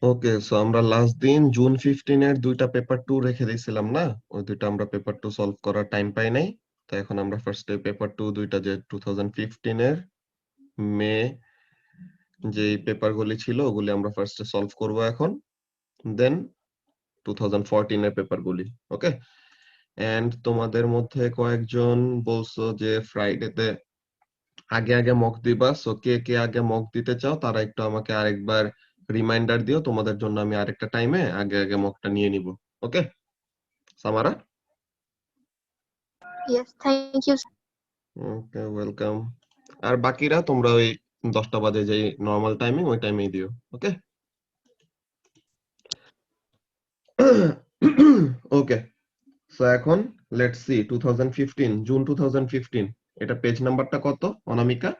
ওকে, so আমরা last দিন June 15 এর দুইটা পেপার 2 রেখে দিয়েছিলাম না? ওই দুইটা আমরা পেপার 2 সলভ করার টাইম পাই নাই। তো এখন আমরা ফার্স্টে পেপার 2 দুইটা যে 2015 এর মে যেই পেপারগুলি ছিল ওগুলি আমরা ফার্স্টে সলভ করব এখন। দেন 2014 এর পেপারগুলি। ওকে? এন্ড তোমাদের মধ্যে কয়েকজন বলছো যে ফ্রাইডেতে আগে আগে মক দিবা। সো কে কে আগে মক দিতে চাও তারা একটু আমাকে আরেকবার রিমাইন্ডার দিও, তোমাদের জন্য আমি আরেকটা টাইমে আগে আগে মকটা নিয়ে নিব। Okay Samara? Yes, thank you. Okay, welcome. আর বাকিরা তোমরা ওই 10টা বাজে যে নরমাল টাইমিং ওই টাইমেই দিও। ওকে? ওকে, সো এখন লেটস সি 2015 জুন 2015 এটা পেজ নাম্বারটা কত অনামিকা?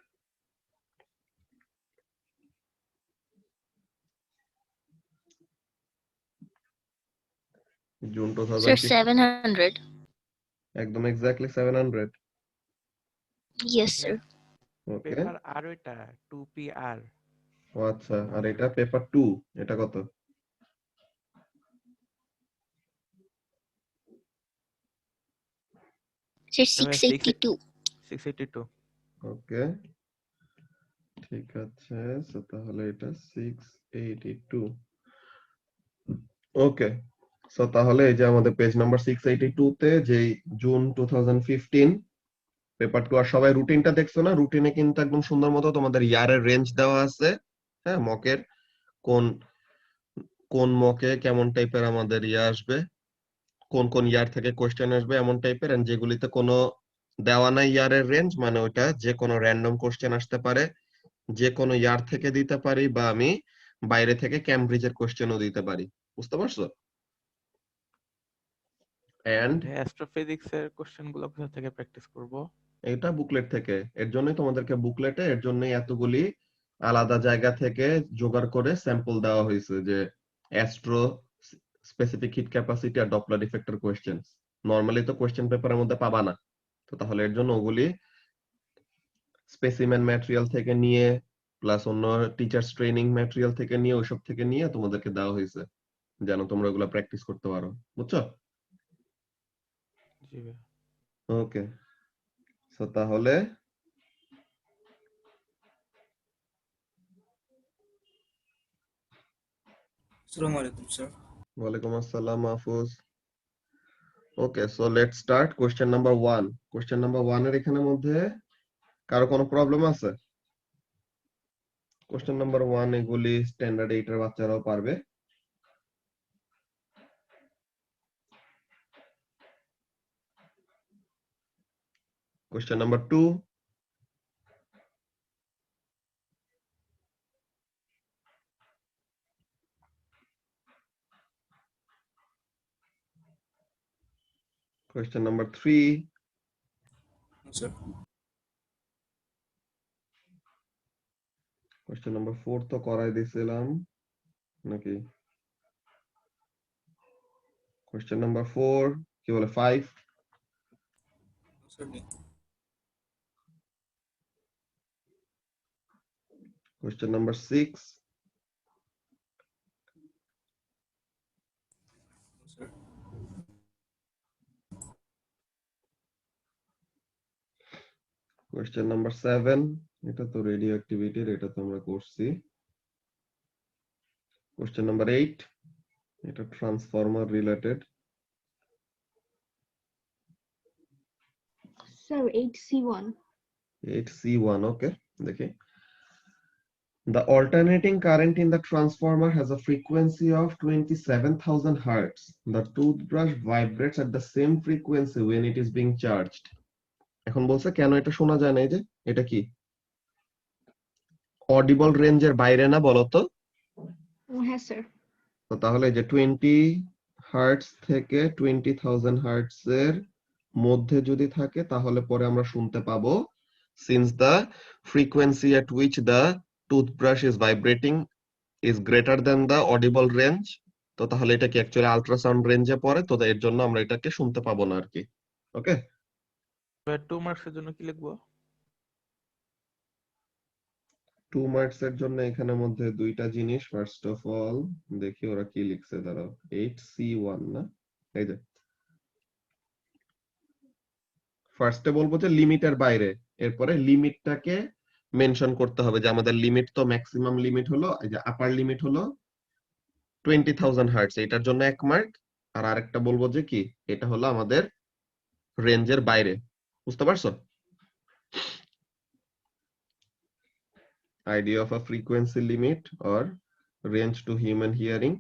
June Sir, 2015 700. একদম এক্স্যাক্টলি 700। Yes, sir. ওকে, পেপার আর ওইটা 2PR ও আচ্ছা, আর এটা পেপার 2 এটা কত? Sir, 682 682. 682 ওকে, ঠিক আছে। সো তাহলে এটা 682। ওকে, সো তাহলে এই যে আমাদের পেজ নাম্বার 682 তে যেই জুন 2015 পেপার 2, আর সবাই রুটিনটা দেখছো না? রুটিনে কিন্তু একদম সুন্দর মতো তোমাদের ইয়ারের রেঞ্জ দেওয়া আছে। হ্যাঁ, মকের কোন কোন মকে কেমন টাইপের আমাদের ইয়ে আসবে, কোন কোন ইয়ার থেকে কোশ্চেন আসবে এমন টাইপের, এন্ড যেগুলিতে কোনো দেওয়া নাই ইয়ারের রেঞ্জ মানে ওইটা যে কোনো র্যান্ডম কোশ্চেন আসতে পারে, যে কোনো ইয়ার থেকে দিতে পারি, বা আমি বাইরে থেকে ক্যামব্রিজের কোশ্চেনও দিতে পারি। বুঝতে পারছো? এন্ড অ্যাস্ট্রোফিজিক্স এর কোশ্চেন গুলো কোথা থেকে প্র্যাকটিস করব? এটা বুকলেট থেকে। এর জন্যই তোমাদেরকে বুকলেটে এর জন্যই এতগুলি আলাদা জায়গা থেকে জোগাড় করে স্যাম্পল দেওয়া হয়েছে যে অ্যাস্ট্রো স্পেসিফিক হিট ক্যাপাসিটি আর ডপলার ইফেক্টর কোশ্চেন। নরমালি তো কোশ্চেন পেপারের মধ্যে পাবা না। তো তাহলে এর জন্য ওগুলি স্পেসিমেন ম্যাটেরিয়াল থেকে নিয়ে প্লাস অন্য টিচার্স ট্রেনিং ম্যাটেরিয়াল থেকে নিয়ে ওইসব থেকে নিয়ে তোমাদেরকে দেওয়া হয়েছে যেন তোমরা ওগুলো প্র্যাকটিস করতে পারো। বুঝছো? জি ভাই। ওকে, সো তাহলে আসসালামু আলাইকুম স্যার। ওয়ালাইকুম আসসালাম Mahfuz. Okay, so let's start question number 1। Question number 1 এর এখানে মধ্যে কারো কোনো প্রবলেম আছে? কোশ্চেন নাম্বার 1 এগুলি স্ট্যান্ডার্ড 8 এর বাচ্চারাও পারবে। Question number 2, question number 3, sir question number 4 তো করাই দিয়েছিলাম নাকি? কোশ্চেন নাম্বার 4 কি বলে 5, স্যার নেই question number 6, sir question number 7 এটা তো রেডিও অ্যাক্টিভিটির, এটা তো আমরা করছি। কোশ্চেন নাম্বার 8 এটা transformer related. Sir, 8C1. 8C1, okay, দেখি। The alternating current in the transformer has a frequency of 27,000 Hz. The toothbrush vibrates at the same frequency when it is being charged. এখন বলছে কেন এটা শোনা যায় না, এই যে এটা কি অডিবল রেঞ্জের বাইরে না বলতো? Yes, sir. তো তাহলে যে 20 হার্টজ থেকে 20,000 হার্টজ এর মধ্যে যদি থাকে তাহলে পরে আমরা শুনতে পাবো since the frequency at which the toothbrush is vibrating is greater than the audible range, তো তাহলে এটা কি অ্যাকচুয়ালি আল্ট্রাসাউন্ড রেঞ্জে পড়ে, তো এর জন্য আমরা এটাকে শুনতে পাবো না আর কি। ওকে, 2 মার্কসের জন্য কি লিখবো? 2 মার্কস এর জন্য এখানে মধ্যে দুইটা জিনিস। ফার্স্ট অফ অল দেখি ওরা কি লিখছে, দাঁড়াও। 8C1 না, এই যে ফার্স্টে বলবো যে লিমিটের বাইরে, এরপরে লিমিটটাকে মেনশন করতে হবে যে আমাদের লিমিট তো ম্যাক্সিমাম লিমিট হলো, এই যে আপার লিমিট হলো 20,000 হার্টজ, এটার জন্য 1 মার্ক। আর আরেকটা বলবো যে কি, এটা হলো আমাদের রেঞ্জের বাইরে। বুঝতে পারছো? Idea of a frequency limit or range two human hearing,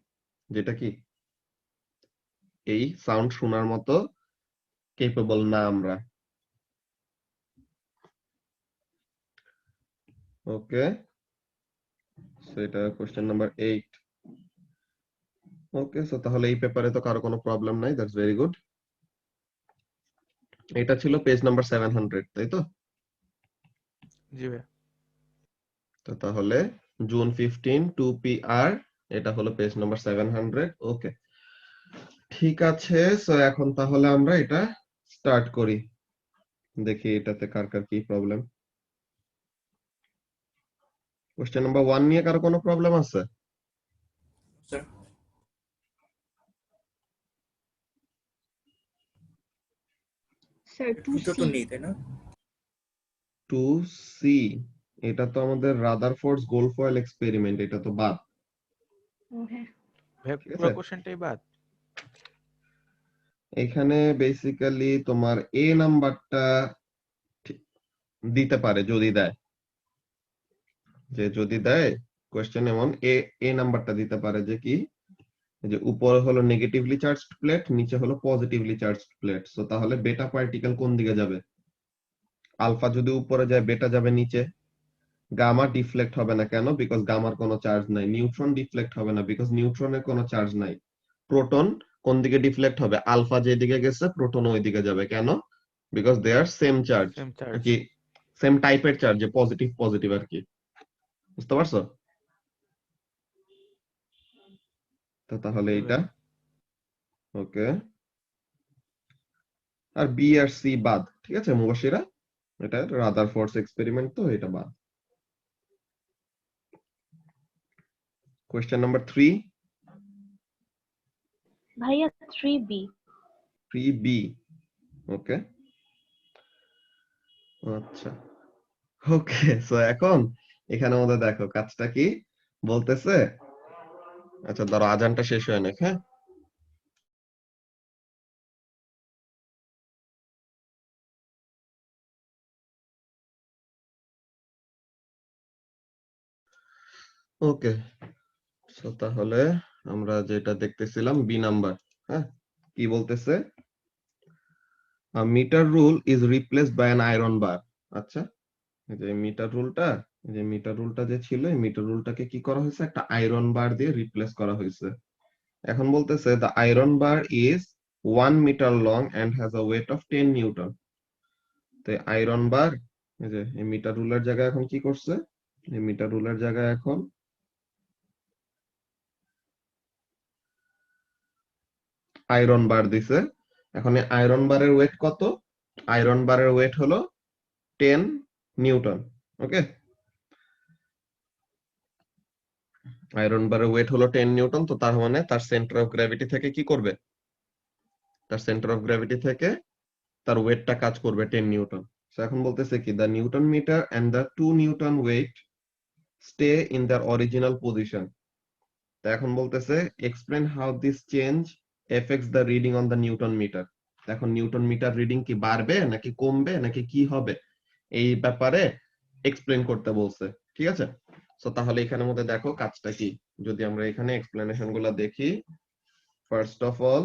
যেটা কি এই সাউন্ড শোনার মতো কেপেবল না আমরা। ওকে, সো এটা কোশ্চেন নাম্বার 8। ওকে, সো তাহলে এই পেপারে তো কারো কোনো প্রবলেম নাই, দ্যাটস ভেরি গুড। এটা ছিল পেজ নাম্বার 700, তাই তো? জি ভাইয়া। তো তাহলে জুন 15 2PR, এটা হলো পেজ নাম্বার 700। ওকে, ঠিক আছে। সো এখন তাহলে আমরা এটা স্টার্ট করি, দেখি এটাতে কার কার কি প্রবলেম। কোশ্চেন নাম্বার 1 নিয়ে কারো কোনো প্রবলেম আছে? স্যার Sir, এটা তো 2C. নেই, তাই না? 2C, এটা তো আমাদের রাদারফোর্ডস গোলফয়েল এক্সপেরিমেন্ট, এটা তো বাদ। Okay. ভাইয়া ঠিক পুরো আছে, কোশ্চেনটাই বাদ। এখানে বেসিক্যালি তোমার এ নাম্বারটা দিতে পারে যদি দেয়, যে যদি দেয় কোশ্চেন এমন এ নাম্বারটা দিতে পারে যে কি, যে উপরে হলো নেগেটিভলি চার্জড প্লেট, নিচে হলো পজিটিভলি চার্জড প্লেট। সো তাহলে বেটা পার্টিকেল কোন দিকে যাবে? আলফা যদি উপরে যায়, বেটা যাবে নিচে। গামা ডিফ্লেক্ট হবে না, কেন? বিকজ গামার কোনো চার্জ নাই। নিউট্রন ডিফ্লেক্ট হবে না, বিকজ নিউট্রনের কোনো চার্জ নাই। প্রোটন কোন দিকে ডিফ্লেক্ট হবে? আলফা যেদিকে গেছে প্রোটন ওই দিকে যাবে, কেন? Because they are same charge, same charge. কি সেম টাইপের চার্জ, যে পজিটিভ পজিটিভ আর কি। বুঝতে পারছো? তো তাহলে জি এটা ভাইয়া। ওকে। আর বি আর সি বাদ, ঠিক আছে মুবাশিরা, এটা রাদারফোর্ডস এক্সপেরিমেন্ট, তো এটা বাদ। Question number 3। Bhaiya, 3B. 3B, ওকে। আচ্ছা, ওকে। সো এখন এখানে আমাদের দেখো কাজটা কি বলতেছে। আচ্ছা ধরো আজানটা শেষ হয় না, হ্যাঁ? ওকে, সো তাহলে আমরা যেটা দেখতেছিলাম বি নাম্বার, হ্যাঁ, কি বলতেছে? A meter rule is replaced by an iron bar. আচ্ছা, এই যে মিটার রুলটা, এই যে মিটার রুলটা যে ছিল, এই মিটার রুলটাকে কি করা হয়েছে? একটা আয়রন বার দিয়ে রিপ্লেস করা হয়েছে। এখন বলতেছে the iron bar is 1 meter long and has a weight of 10 Newton. তো আয়রন বার, এই যে এই মিটার রুলের জায়গায় এখন কি করছে? এই মিটার রুলের জায়গায় এখন আয়রন বার দিছে। এখন এই আয়রন বারের ওয়েট কত? আয়রন বারের ওয়েট হলো 10 নিউটন। ওকে, আয়রন বারের ওয়েট হলো 10 নিউটন। তো তার মানে তার সেন্টার অফ গ্র্যাভিটি থেকে কি করবে? তার সেন্টার অফ গ্র্যাভিটি থেকে তার ওয়েটটা কাজ করবে 10 নিউটন। সো এখন বলতেছে কি, the newton meter and the 2 newton weight stay in their original position. তো এখন বলতেছে explain how this change affects the reading on the newton meter. এখন নিউটন মিটার রিডিং কি বাড়বে নাকি কমবে নাকি কি হবে, এই ব্যাপারে এক্সপ্লেন করতে বলছে। ঠিক আছে, সো তাহলে এখানের মধ্যে দেখো কাজটা কি, যদি আমরা এখানে এক্সপ্লেনেশন গুলা দেখি। ফার্স্ট অফ অল,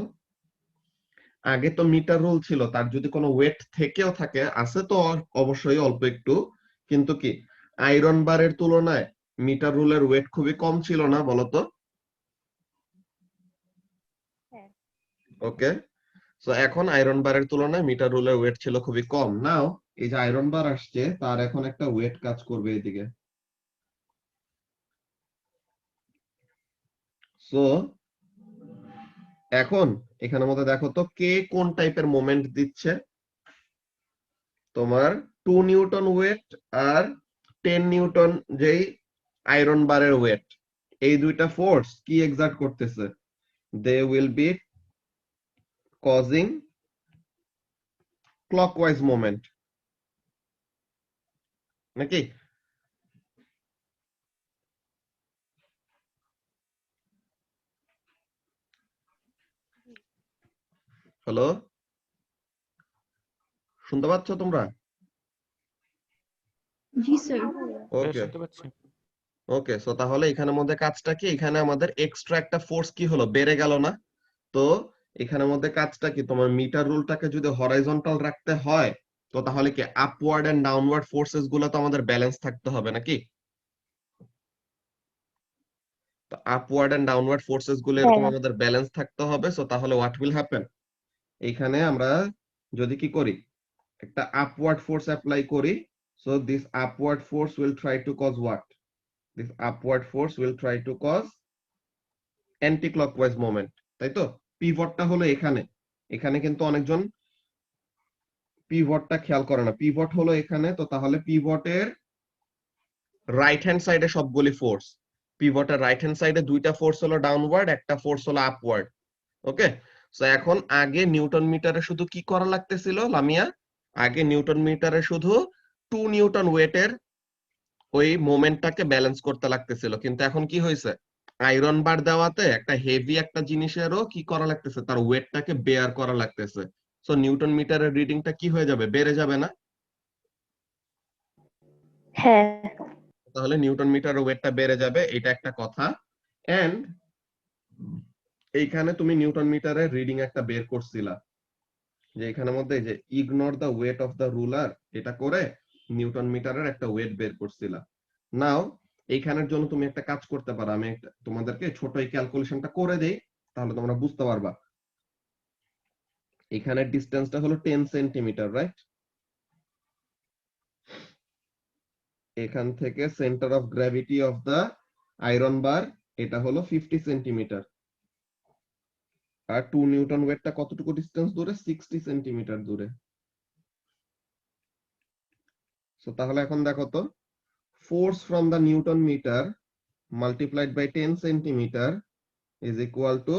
আগে তো মিটার রুল ছিল, তার যদি কোনো ওয়েট থেকেও থাকে, আছে তো অবশ্যই অল্প একটু, কিন্তু কি আয়রন বারের তুলনায় মিটার রুলের ওয়েট খুবই কম ছিল না, বলতো? হ্যাঁ। ওকে, সো এখন আয়রন বারের তুলনায় মিটার রুলের ওয়েট ছিল খুবই কম। নাও এই যে আয়রন বার আসছে, তার এখন একটা ওয়েট কাজ করবে এদিকে। সো এখন এখানের মধ্যে দেখো তো কে কোন টাইপের মোমেন্ট দিচ্ছে। তোমার 2 নিউটন ওয়েট আর 10 নিউটন যেই আয়রন বারের ওয়েট, এই দুইটা ফোর্স কি এক্সার্ট করতেছে? They will be causing clockwise moment, নাকি? হ্যালো, শুনতে পাচ্ছ তোমরা? জি স্যার। ওকে শুনতে পাচ্ছি। ওকে, সো তাহলে এখানের মধ্যে কাজটা কি? এখানে আমাদের এক্সট্রা একটা ফোর্স কি হলো, বেড়ে গেল না? তো এখানের মধ্যে কাজটা কি, তোমার মিটার রুলটাকে যদি হরাইজন্টাল রাখতে হয়, তো তাহলে কি আপওয়ার্ড এন্ড ডাউনওয়ার্ড ফোর্সেস গুলো তো আমাদের ব্যালেন্স থাকতে হবে, নাকি? তো আপওয়ার্ড এন্ড ডাউনওয়ার্ড ফোর্সেস গুলো এরকম হ্যাঁ। আমাদের ব্যালেন্স থাকতে হবে। সো তাহলে হোয়াট উইল হ্যাপেন, এইখানে আমরা যদি কি করি, একটা আপওয়ার্ড ফোর্স অ্যাপ্লাই করি, so this upward force will try to cause what? This upward force will try to cause anticlockwise moment, তাই তো? পিভটটা হলো এখানে, এখানে কিন্তু অনেকজন পিভটটা খেয়াল করে না। পিভট হলো এখানে, তো তাহলে পিভটের রাইট হ্যান্ড সাইডে সবগুলি ফোর্স, পিভটের রাইট হ্যান্ড সাইডে দুইটা ফোর্স হলো ডাউনওয়ার্ড, একটা ফোর্স হলো আপওয়ার্ড। ওকে, সো এখন আগে নিউটন মিটারে শুধু কি করা লাগতেছিল লামিয়া? আগে নিউটন মিটারে শুধু 2 নিউটন ওয়েটের ওই মোমেন্টটাকে ব্যালেন্স করতে লাগতেছিল, কিন্তু এখন কি হয়েছে, আয়রন বার দেওয়াতে একটা হেভি একটা জিনিসেরও কি করা লাগতেছে, তার ওয়েটটাকে বেয়ার করা লাগতেছে। সো নিউটন মিটারের রিডিংটা কি হয়ে যাবে, বেড়ে যাবে না? হ্যাঁ। তাহলে নিউটন মিটারের ওয়েটটা বেড়ে যাবে, এটা একটা কথা। এন্ড এইখানে তুমি নিউটন মিটারের রিডিং একটা বের করছিলা, যে এখানের মধ্যে যে ignore the weight of the ruler, এটা করে নিউটন মিটারের একটা ওয়েট বের করছিলা। নাও এইখানের জন্য তুমি একটা কাজ করতে পারো, আমি তোমাদেরকে ছোট এই ক্যালকুলেশনটা করে দেই, তাহলে তোমরা বুঝতে পারবা। এখানের ডিসটেন্সটা হলো 10 সেন্টিমিটার, রাইট? এখান থেকে centre of gravity of the iron bar এটা হলো 50 সেন্টিমিটার, আর 2 নিউটন ওয়েটটা কতটুকু ডিসটেন্স দূরে? 60 সেন্টিমিটার দূরে। সো তাহলে এখন দেখো তো, force from the Newton meter multiplied by 10 centimeter is equal to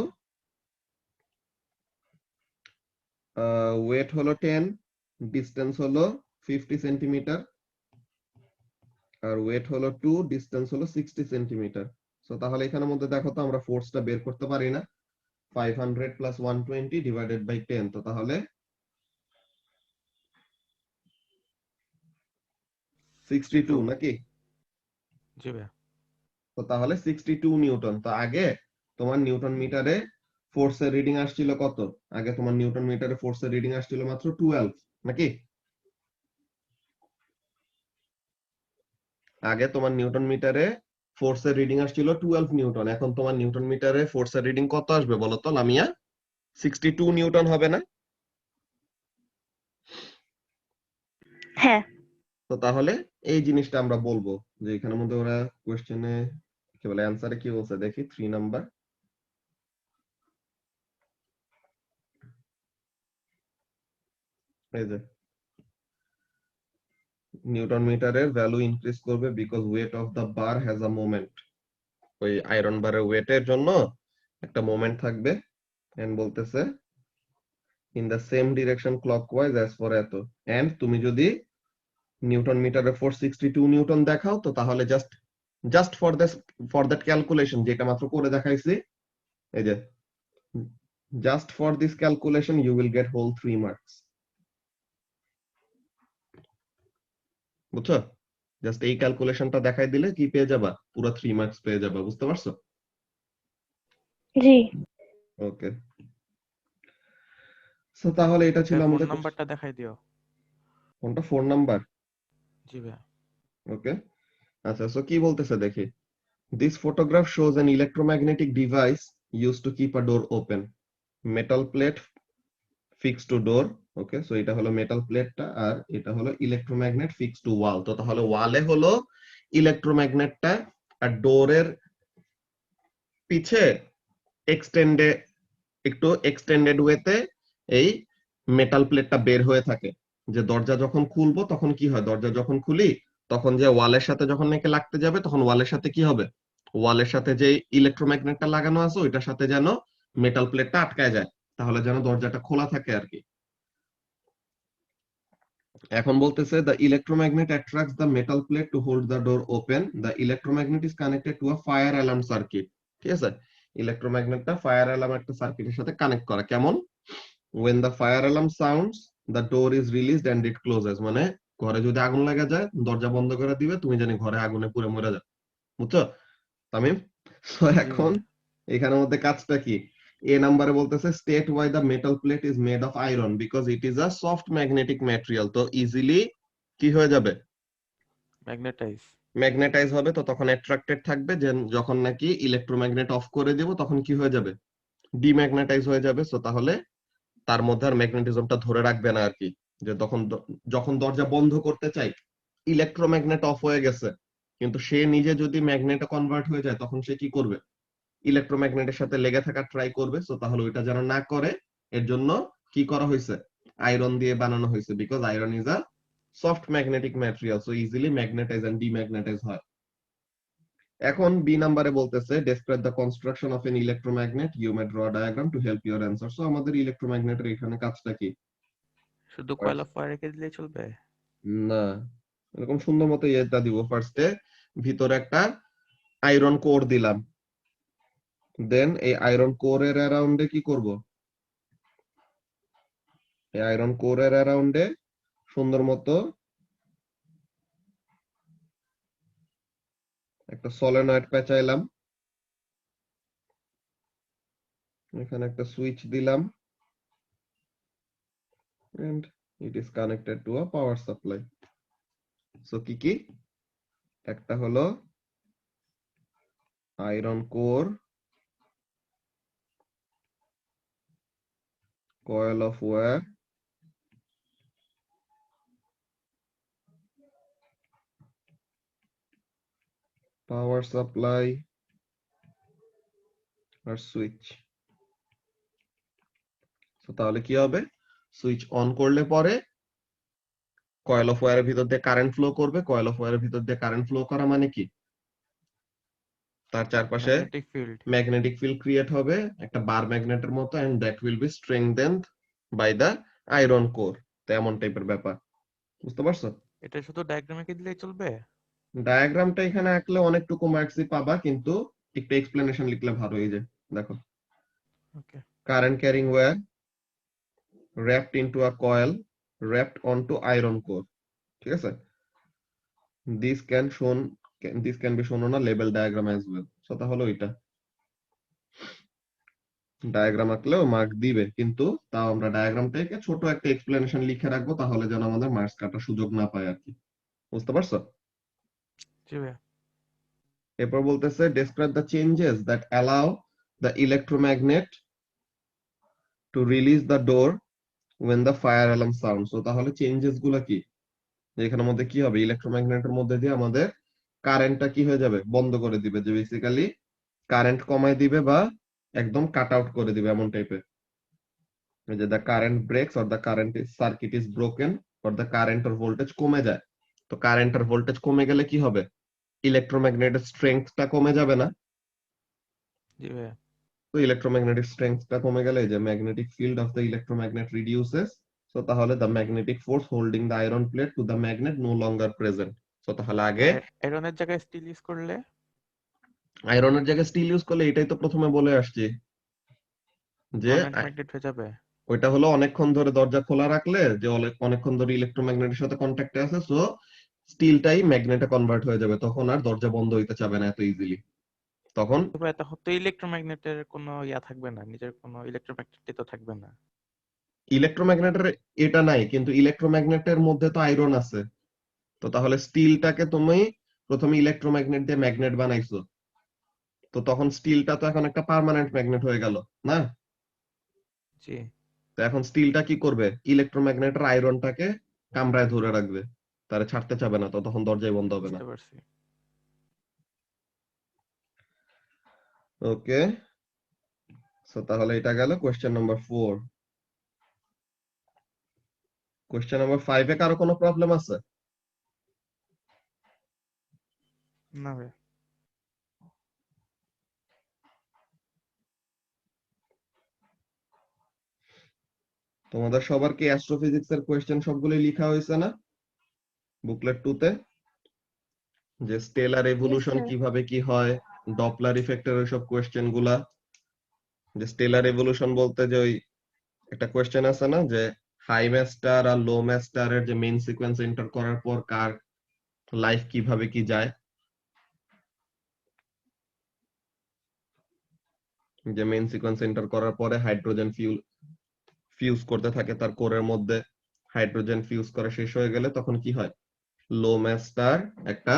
weight হলো 10, distance হলো 50 সেন্টিমিটার, আর weight হলো 2, distance হলো 60 সেন্টিমিটার। সো তাহলে এখানের মধ্যে দেখো তো আমরা ফোর্সটা বের করতে পারি না? 500 plus 120 divided by 10, তো তাহলে 62 নাকি? জি ভাইয়া। তো তাহলে 62 নিউটন। তো আগে তোমার নিউটন মিটারে ফোর্সের রিডিং আসছিল কত? আগে তোমার নিউটন মিটারে ফোর্সের রিডিং আসছিল মাত্র 12, নাকি? আগে তোমার নিউটন মিটারে ফোর্সের রিডিং আসছিল 12 নিউটন, এখন তোমার নিউটন মিটারে ফোর্সের রিডিং কত আসবে বলো তো লামিয়া? 62 নিউটন হবে না? হ্যাঁ। তো তাহলে এই জিনিসটা আমরা বলবো, যে এখানের মধ্যে ওরা কোশ্চেনে কি বলে, অ্যানসারে কি বলছে দেখি, 3 নাম্বার। এই যে নিউটন মিটারের ভ্যালু ইনক্রিজ করবে because weight of the bar has a moment. ওই আয়রন বারের ওয়েটের জন্য একটা মোমেন্ট থাকবে, এন্ড বলতেছে in the same direction clockwise as for এত। এন্ড তুমি যদি নিউটন মিটারের ফোর্স 62 নিউটন দেখাও, তো তাহলে জাস্ট ফর দ্যাট ক্যালকুলেশন যেটা মাত্র করে দেখাইছি, এই যে just for this calculation you will get whole 3 marks. বুঝছো? জাস্ট এই ক্যালকুলেশনটা দেখাই দিলে কি পেয়ে যাবা, পুরো 3 মার্কস পেয়ে যাবা। বুঝতে পারছো? জি। ওকে, সো তাহলে এটা ছিল ফোন আমাদের নাম্বারটা দেখাই দিও। কোনটা 4 নাম্বার? জি ভাইয়া। ওকে, আচ্ছা, সো কি বলতেছে দেখি। This photograph shows an electromagnetic device used to keep a door open. Metal plate fixed to door. Okay, so এটা হলো মেটাল প্লেটটা, আর এটা হলো ইলেকট্রোম্যাগনেট ফিক্সড টু ওয়াল। তো তাহলে ওয়ালে হলো ইলেকট্রোম্যাগনেটটা, আর ডোরের পিছে এক্সটেন্ডে একটু এক্সটেন্ডেড ওয়েতে এই মেটাল প্লেটটা বের হয়ে থাকে। যে দরজা যখন খুলবো তখন কি হয়, দরজা যখন খুলি তখন যে ওয়ালের সাথে যখন নাকি লাগতে যাবে তখন ওয়ালের সাথে কি হবে, ওয়ালের সাথে যে ইলেকট্রোম্যাগনেটটা লাগানো আছে ওইটার সাথে যেন মেটাল প্লেটটা আটকায় যায়, তাহলে যেন দরজাটা খোলা থাকে আর কি। এখন বলতেছে the electromagnet attracts the metal plate to hold the door open. The electromagnet is connected to a fire alarm circuit. ঠিক আছে, ইলেকট্রোম্যাগনেটটা ফায়ার অ্যালার্ম একটা সার্কিটের সাথে কানেক্ট করা। কেমন? when the fire alarm sounds the door is released and it closes, মানে ঘরে যদি আগুন লাগা যায় দরজা বন্ধ করে দিবে, তুমি জানি ঘরে আগুনে পুড়ে মরে যাও। বুঝছো তামিম? So জি এখন ভাইয়া। এখানের মধ্যে কাজটা কি? এ নাম্বারে বলতেছে state why the metal plate is made of iron because it is a soft magnetic material. তো ইজিলি কি হয়ে যাবে, ম্যাগনেটাইজ। ম্যাগনেটাইজ হবে। তো তখন অ্যাট্রাক্টেড থাকবে, যে যখন নাকি ইলেকট্রোম্যাগনেট অফ করে দেব তখন কি হয়ে যাবে, ডিম্যাগনেটাইজ হয়ে যাবে। সো তাহলে তার মধ্যে আর ম্যাগনেটিজমটা ধরে রাখবে না আর কি, যে তখন যখন দরজা বন্ধ করতে চাই ইলেকট্রোম্যাগনেট অফ হয়ে গেছে, কিন্তু সে নিজে যদি ম্যাগনেটে কনভার্ট হয়ে যায় তখন সে কি করবে, ইলেকট্রোম্যাগনেটের সাথে লেগে থাকার ট্রাই করবে। সো তাহলে ওইটা যেন না করে এর জন্য কি করা হয়েছে, আয়রন দিয়ে বানানো হয়েছে, because iron is a soft magnetic material, so easily magnetise and demagnetise হয়। এখন বি নাম্বারে বলতেছে describe the construction of an electromagnet, you may draw diagram to help your answer. So আমাদের ইলেকট্রোম্যাগনেটের এখানে কাজটা কি? শুধু কয়েল অফ ফায়ার রেখে দিলেই চলবে? না, এরকম সুন্দর মতো ইয়েটা দিব। ফার্স্টে ভিতরে একটা আয়রন কোর দিলাম, দেন এই আয়রন কোরের অ্যারাউন্ডে কি করব, এই আয়রন কোরের অ্যারাউন্ডে সুন্দর মতো একটা সলিনয়েড পেঁচাইলাম, এখানে একটা সুইচ দিলাম, and it is connected to a power supply. So কি কি, একটা হলো iron core, coil of wire, power supply আর সুইচ। তো তাহলে কি হবে, সুইচ অন করলে পরে কয়েল অফ ওয়্যারের ভিতর দিয়ে কারেন্ট ফ্লো করবে, কয়েল অফ ওয়্যারের ভিতর দিয়ে কারেন্ট ফ্লো করা মানে কি, তার চারপাশে magnetic field. Magnetic field create হবে একটা বার ম্যাগনেটের মতো, and that will be strengthened by the iron core. তো এমন টাইপের ব্যাপার, বুঝতে পারছো? এটা শুধু ডায়াগ্রামে এঁকে দিলেই চলবে? ডায়াগ্রামটা এখানে আঁকলে অনেকটুকু মার্কসই পাবা, কিন্তু একটু এক্সপ্লেনেশন লিখলে ভালো। এই যে দেখো, okay. Current carrying wire wrapped into a coil wrapped onto iron core, ঠিক আছে? this can be shown on a label diagram as well. So তাহলে ওইটা ডায়াগ্রাম আঁকলেও মার্ক দিবে, কিন্তু তাও আমরা ডায়াগ্রামটাকে ছোট একটা এক্সপ্লেনেশন লিখে রাখবো, তাহলে যেন আমাদের মার্কস কাটার সুযোগ না পায় আর কি। বুঝতে পারছো? জি ভাইয়া। এরপর বলতেছে describe the changes that allow the electromagnet to release the door when the fire alarm sounds. So তাহলে চেঞ্জেস গুলা কি, এখানের মধ্যে কি হবে, ইলেকট্রোম্যাগনেটের মধ্যে দিয়ে আমাদের কারেন্টটা কি হয়ে যাবে, বন্ধ করে দিবে, যে বেসিক্যালি কারেন্ট কমায় দিবে বা একদম কাট আউট করে দিবে এমন টাইপের। যে the current ব্রেকস or the current circuit is broken or the current or voltage কমে যায়। তো কারেন্ট আর ভোল্টেজ কমে গেলে কি হবে, ইলেকট্রোম্যাগনেটের স্ট্রেংথটা কমে যাবে না? জি ভাইয়া। তো ইলেকট্রোম্যাগনেটিক স্ট্রেংথটা কমে গেলে যে magnetic field of the electromagnet reduces. So তাহলে the magnetic force holding the iron plate to the magnet no longer present. So তাহলে আগে আয়রনের জায়গায় স্টিল ইউজ করলে? আয়রনের জায়গায় স্টিল ইউজ করলে, এটাই তো প্রথমে বলে আসছি যে পার্মানেন্ট ম্যাগনেট হয়ে যাবে? ওইটা হলো অনেকক্ষণ ধরে দরজা খোলা রাখলে যে অনেকক্ষণ ধরে ইলেকট্রোম্যাগনেটের সাথে কন্ট্যাক্টে আছে, সো স্টিলটাই ম্যাগনেটে কনভার্ট হয়ে যাবে, তখন আর দরজা বন্ধ হইতে চাবে না এত ইজিলি। তখন তো ভাইয়া তখন তো ইলেকট্রোম্যাগনেটের কোনো ইয়া থাকবে না, নিজের কোনো ইলেকট্রোম্যাগনেটই তো থাকবে না। ইলেকট্রোম্যাগনেটের এটা নাই, কিন্তু ইলেকট্রোম্যাগনেটের মধ্যে তো আয়রন আছে। তো তাহলে স্টিলটাকে তুমি প্রথমে ইলেকট্রোম্যাগনেট দিয়ে ম্যাগনেট বানাইছো, তো তখন স্টিলটা তো এখন একটা পার্মানেন্ট ম্যাগনেট হয়ে গেল না? জি। তো এখন স্টিলটা কি করবে, ইলেকট্রোম্যাগনেটের আয়রনটাকে কামড়ায় ধরে রাখবে, তারে ছাড়তে চাবে না, তো তখন দরজাই বন্ধ হবে না। বুঝতে পারছি। ওকে, সো তাহলে এটা গেল কোয়েশ্চেন নাম্বার 4। কোয়েশ্চেন নাম্বার 5 এ কারো কোনো প্রবলেম আছে? না ভাইয়া। তোমাদের সবার কি অ্যাস্ট্রোফিজিক্স এর কোয়েশ্চেন সবগুলোই লেখা হয়েছে না বুকলেট 2 তে? যে স্টেলার এভোলিউশন sir. কিভাবে কি হয়, ডপলার ইফেক্টের ওইসব কোয়েশ্চেন গুলা। যে স্টেলার এভোলিউশন বলতে যে ওই একটা কোয়েশ্চেন আছে না যে হাই ম্যাস স্টার আর লো ম্যাস স্টারের যে মেইন সিকোয়েন্স এন্টার করার পর কার লাইফ কিভাবে কি যায়, যে মেইন সিকোয়েন্স এন্টার করার পরে হাইড্রোজেন ফিউজ করতে থাকে তার কোরের মধ্যে, হাইড্রোজেন ফিউজ করা শেষ হয়ে গেলে তখন কি হয়, লো ম্যাস স্টার একটা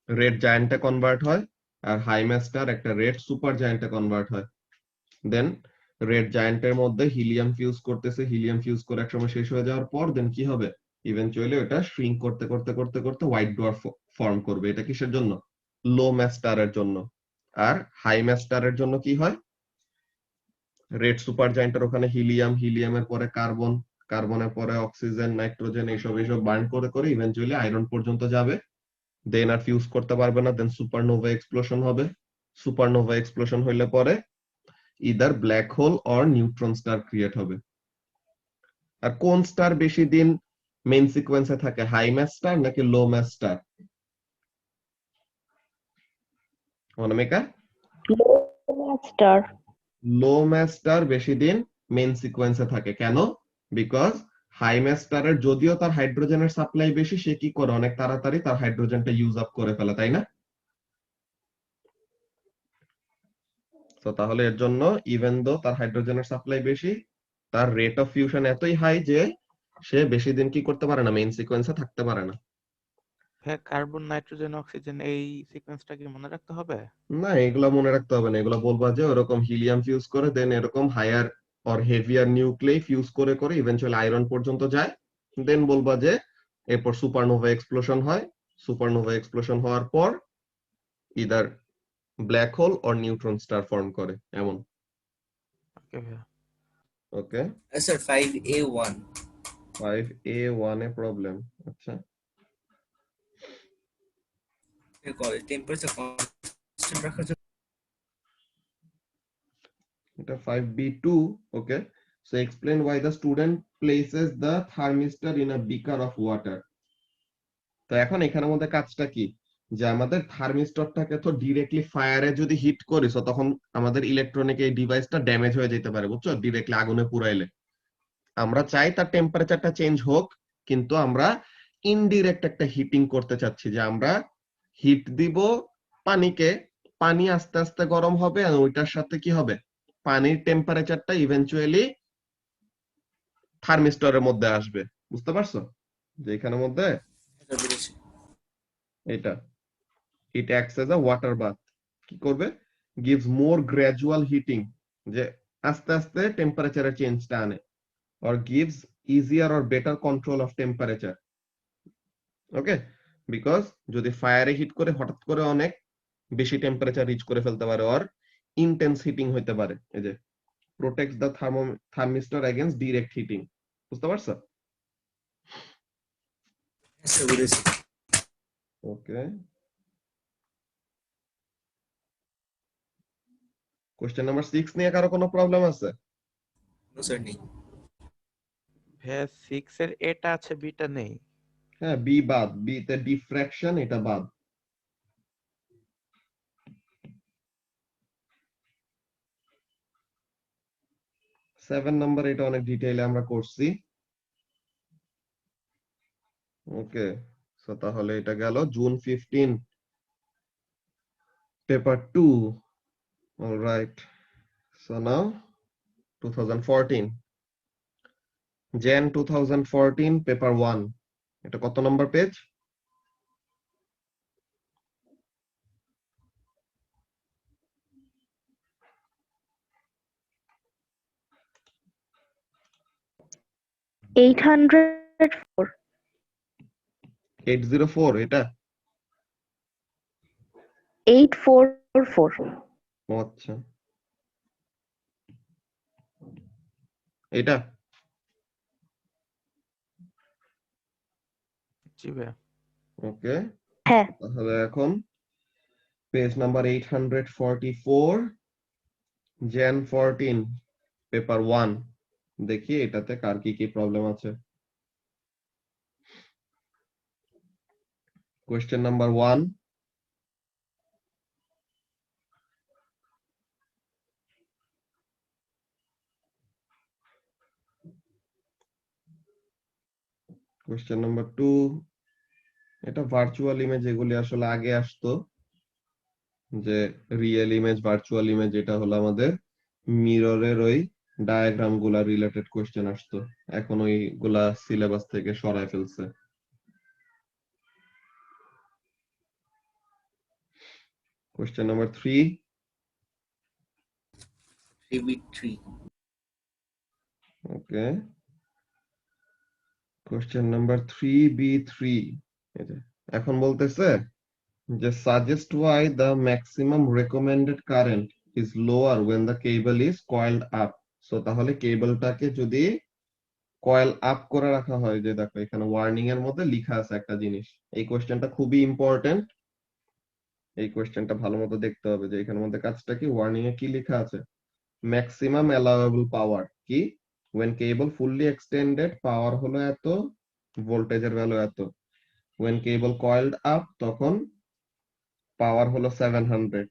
রেড জায়ান্টে কনভার্ট হয় আর হাই ম্যাস স্টার একটা রেড সুপার জায়ান্টে কনভার্ট হয়। দেন রেড জায়ান্টের মধ্যে হিলিয়াম ফিউজ করতেছে, হিলিয়াম ফিউজ করে একসময় শেষ হয়ে যাওয়ার পর দেন কি হবে, ইভেনচুয়ালি ওটা শ্রিঙ্ক করতে করতে করতে করতে হোয়াইট ডোয়ার্ফ ফর্ম করবে। এটা কিসের জন্য? লো ম্যাস স্টারের জন্য। আর হাই ম্যাস স্টারের জন্য কি হয়, রেড সুপার জায়ান্টের ওখানে হিলিয়াম, হিলিয়ামের পরে কার্বন, কার্বনের পরে অক্সিজেন, নাইট্রোজেন, এইসব বার্ন করে করে ইভেনচুয়ালি আয়রন পর্যন্ত যাবে। দেন আর ফিউজ করতে পারবে না, দেন সুপারনোভা এক্সপ্লোশন হবে। সুপারনোভা এক্সপ্লোশন হইলে পরে either black hole or neutron star create হবে। আর কোন স্টার বেশি দিন মেইন সিকোয়েন্সে থাকে, হাই ম্যাস স্টার নাকি লো ম্যাস স্টার? অনামিকা? Star. লো ম্যাস স্টার বেশি দিন মেইন সিকোয়েন্সে থাকে। কেন? বিকজ হাই ম্যাস স্টারের যদিও তার হাইড্রোজেনের সাপ্লাই বেশি, সে কি করে অনেক তাড়াতাড়ি তার হাইড্রোজেনটা ইউজ আপ করে ফেলে, তাই না? তো তাহলে এর জন্য ইভেন দো তার হাইড্রোজেনের সাপ্লাই বেশি, তার রেট অফ ফিউশন এতই হাই যে সে বেশি দিন কি করতে পারে না, মেইন সিকোয়েন্সে থাকতে পারে না। হ্যাঁ, কার্বন, নাইট্রোজেন, অক্সিজেন এই সিকোয়েন্সটা কি মনে রাখতে হবে? না, এগুলা মনে রাখতে হবে না। এগুলা বলবা যে ওরকম হিলিয়াম ফিউজ করে দেন এরকম higher or heavier nuclei fuse করে করে ইভেনচুয়ালি আয়রন পর্যন্ত যায়। দেন বলবা যে এরপর সুপারনোভা এক্সপ্লোশন হয়। সুপারনোভা এক্সপ্লোশন হওয়ার পর either black hole or neutron star form করে, এমন। ওকে ভাইয়া। ওকে, Sir, 5A1. 5A1 এ প্রবলেম। আচ্ছা, You call it temperature constant রাখার জন্য। এটা 5B2। Okay, so explain why the student places the thermistor in a beaker of water. তো এখন এখানের মধ্যে কাজটা কি, যে আমাদের থার্মিস্টরটাকে তো ডিরেক্টলি ফায়ারে যদি হিট করিস তখন আমাদের ইলেকট্রনিক এই ডিভাইসটা ড্যামেজ হয়ে যেতে পারে, বুঝছো, ডিরেক্টলি আগুনে পুরাইলে। আমরা চাই তার টেম্পারেচারটা চেঞ্জ হোক, কিন্তু আমরা ইনডিরেক্ট একটা হিটিং করতে চাচ্ছি, যে আমরা হিট দিব পানিকে, পানি আস্তে আস্তে গরম হবে আর ওইটার সাথে কি হবে, পানির টেম্পারেচারটা ইভেনচুয়ালি থার্মিস্টরের মধ্যে আসবে। বুঝতে পারছো যে এখানের মধ্যে এটা বুঝেছি। এটা it acts as a water bath, কি করবে, gives more gradual heating, যে আস্তে আস্তে টেম্পারেচারের চেঞ্জটা আনে, or gives easier or better control of temperature. Okay, because যদি ফায়ারে হিট করে হঠাৎ করে অনেক বেশি টেম্পারেচার রিচ করে ফেলতে পারে, or ইন্টেন্স হিটিং হইতে পারে। এই যে protects the thermistor against direct heating। বুঝতে পারছো? স্যার বুঝেছি। ওকে, কোশ্চেন নাম্বার 6 নিয়ে কারো কোনো প্রবলেম আছে? নো স্যার নেই। ভাইয়া 6 এর এটা আছে, বিটা নেই। হ্যাঁ, বি বাদ, বি তে ডিফ্র্যাকশন, এটা বাদ। 7 নাম্বার এটা অনেক ডিটেইলে আমরা করছি। ওকে, সো তাহলে এটা গেল June 15 paper 2। Alright, so now 2014 Jan 2014 paper 1। এটা কত number page? Eight hundred four. 804 এটা? 844. ও আচ্ছা, এটা জি ভাইয়া। ওকে। হ্যাঁ তাহলে এখন পেজ নাম্বার 844 jan 14 পেপার 1 দেখি এটাতে কার কি কি প্রবলেম আছে। কোয়েশ্চেন নাম্বার 1, কোয়েশ্চেন নাম্বার 2, এটা ভার্চুয়াল ইমেজ, এগুলি আসলে আগে আসতো, যে রিয়েল ইমেজ ভার্চুয়াল ইমেজ, এটা হলো আমাদের মিররের ওই ডায়াগ্রাম গুলা রিলেটেড কোয়েশ্চেন আসতো, এখন ওইগুলা সিলেবাস থেকে সরায় ফেলছে। কোয়েশ্চেন নাম্বার 3, 3v3 ওকে। কোয়েশ্চেন নাম্বার 3b3, এখন বলতেছে যে suggest why the maximum recommended current is lower when the cable is coiled up. So তাহলে কেবলটাকে যদি কয়েল আপ করে রাখা হয়, যে দেখো এখানে ওয়ার্নিং এর মধ্যে লেখা আছে একটা জিনিস, এই কোশ্চেনটা খুবই ইম্পর্টেন্ট, এই কোশ্চেনটা ভালো মতো দেখতে হবে যে এখানের মধ্যে কাজটা কি, ওয়ার্নিং এ কি লেখা আছে, ম্যাক্সিমাম অ্যালাউয়েবল পাওয়ার কি, when cable fully extended পাওয়ার হলো এত, ভোল্টেজের ভ্যালু এত, when cable coiled up তখন পাওয়ার হলো 700,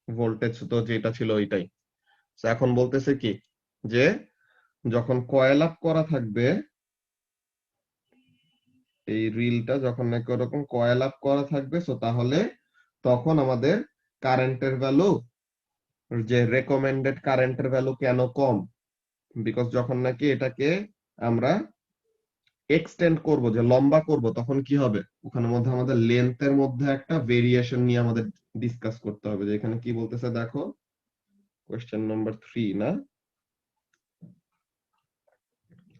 ভোল্টেজ তো যেটা ছিল ওইটাই। তো এখন বলতেছে কি যে যখন কয়েল আপ করা থাকবে, এই রিলটা যখন নাকি ওরকম কয়েল আপ করা থাকবে, সো তাহলে তখন আমাদের কারেন্টের ভ্যালু, যে রেকমেন্ডেড কারেন্টের ভ্যালু কেন কম, বিকজ যখন নাকি এটাকে আমরা এক্সটেন্ড করব, যে লম্বা করব, তখন কি হবে, ওখানের মধ্যে আমাদের লেন্থের মধ্যে একটা ভেরিয়েশন নিয়ে আমাদের ডিসকাস করতে হবে, যে এখানে কি বলতেছে দেখো, কোশ্চেন নাম্বার 3 না,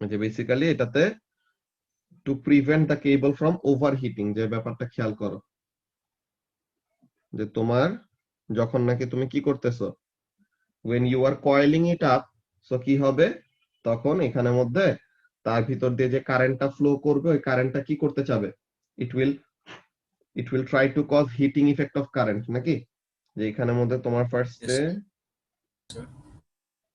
যে বেসিক্যালি এটাতে to prevent the cable from overheating, যে ব্যাপারটা খেয়াল করো, যে তোমার যখন নাকি তুমি কি করতেছো, when you are coiling it up, so কি হবে, তখন এখানের মধ্যে তার ভিতর দিয়ে যে কারেন্টটা ফ্লো করবে, ওই কারেন্টটা কি করতে চাবে, it will it will try to cause heating effect of current, নাকি, যে এখানের মধ্যে তোমার ফার্স্টে, Yes, sir.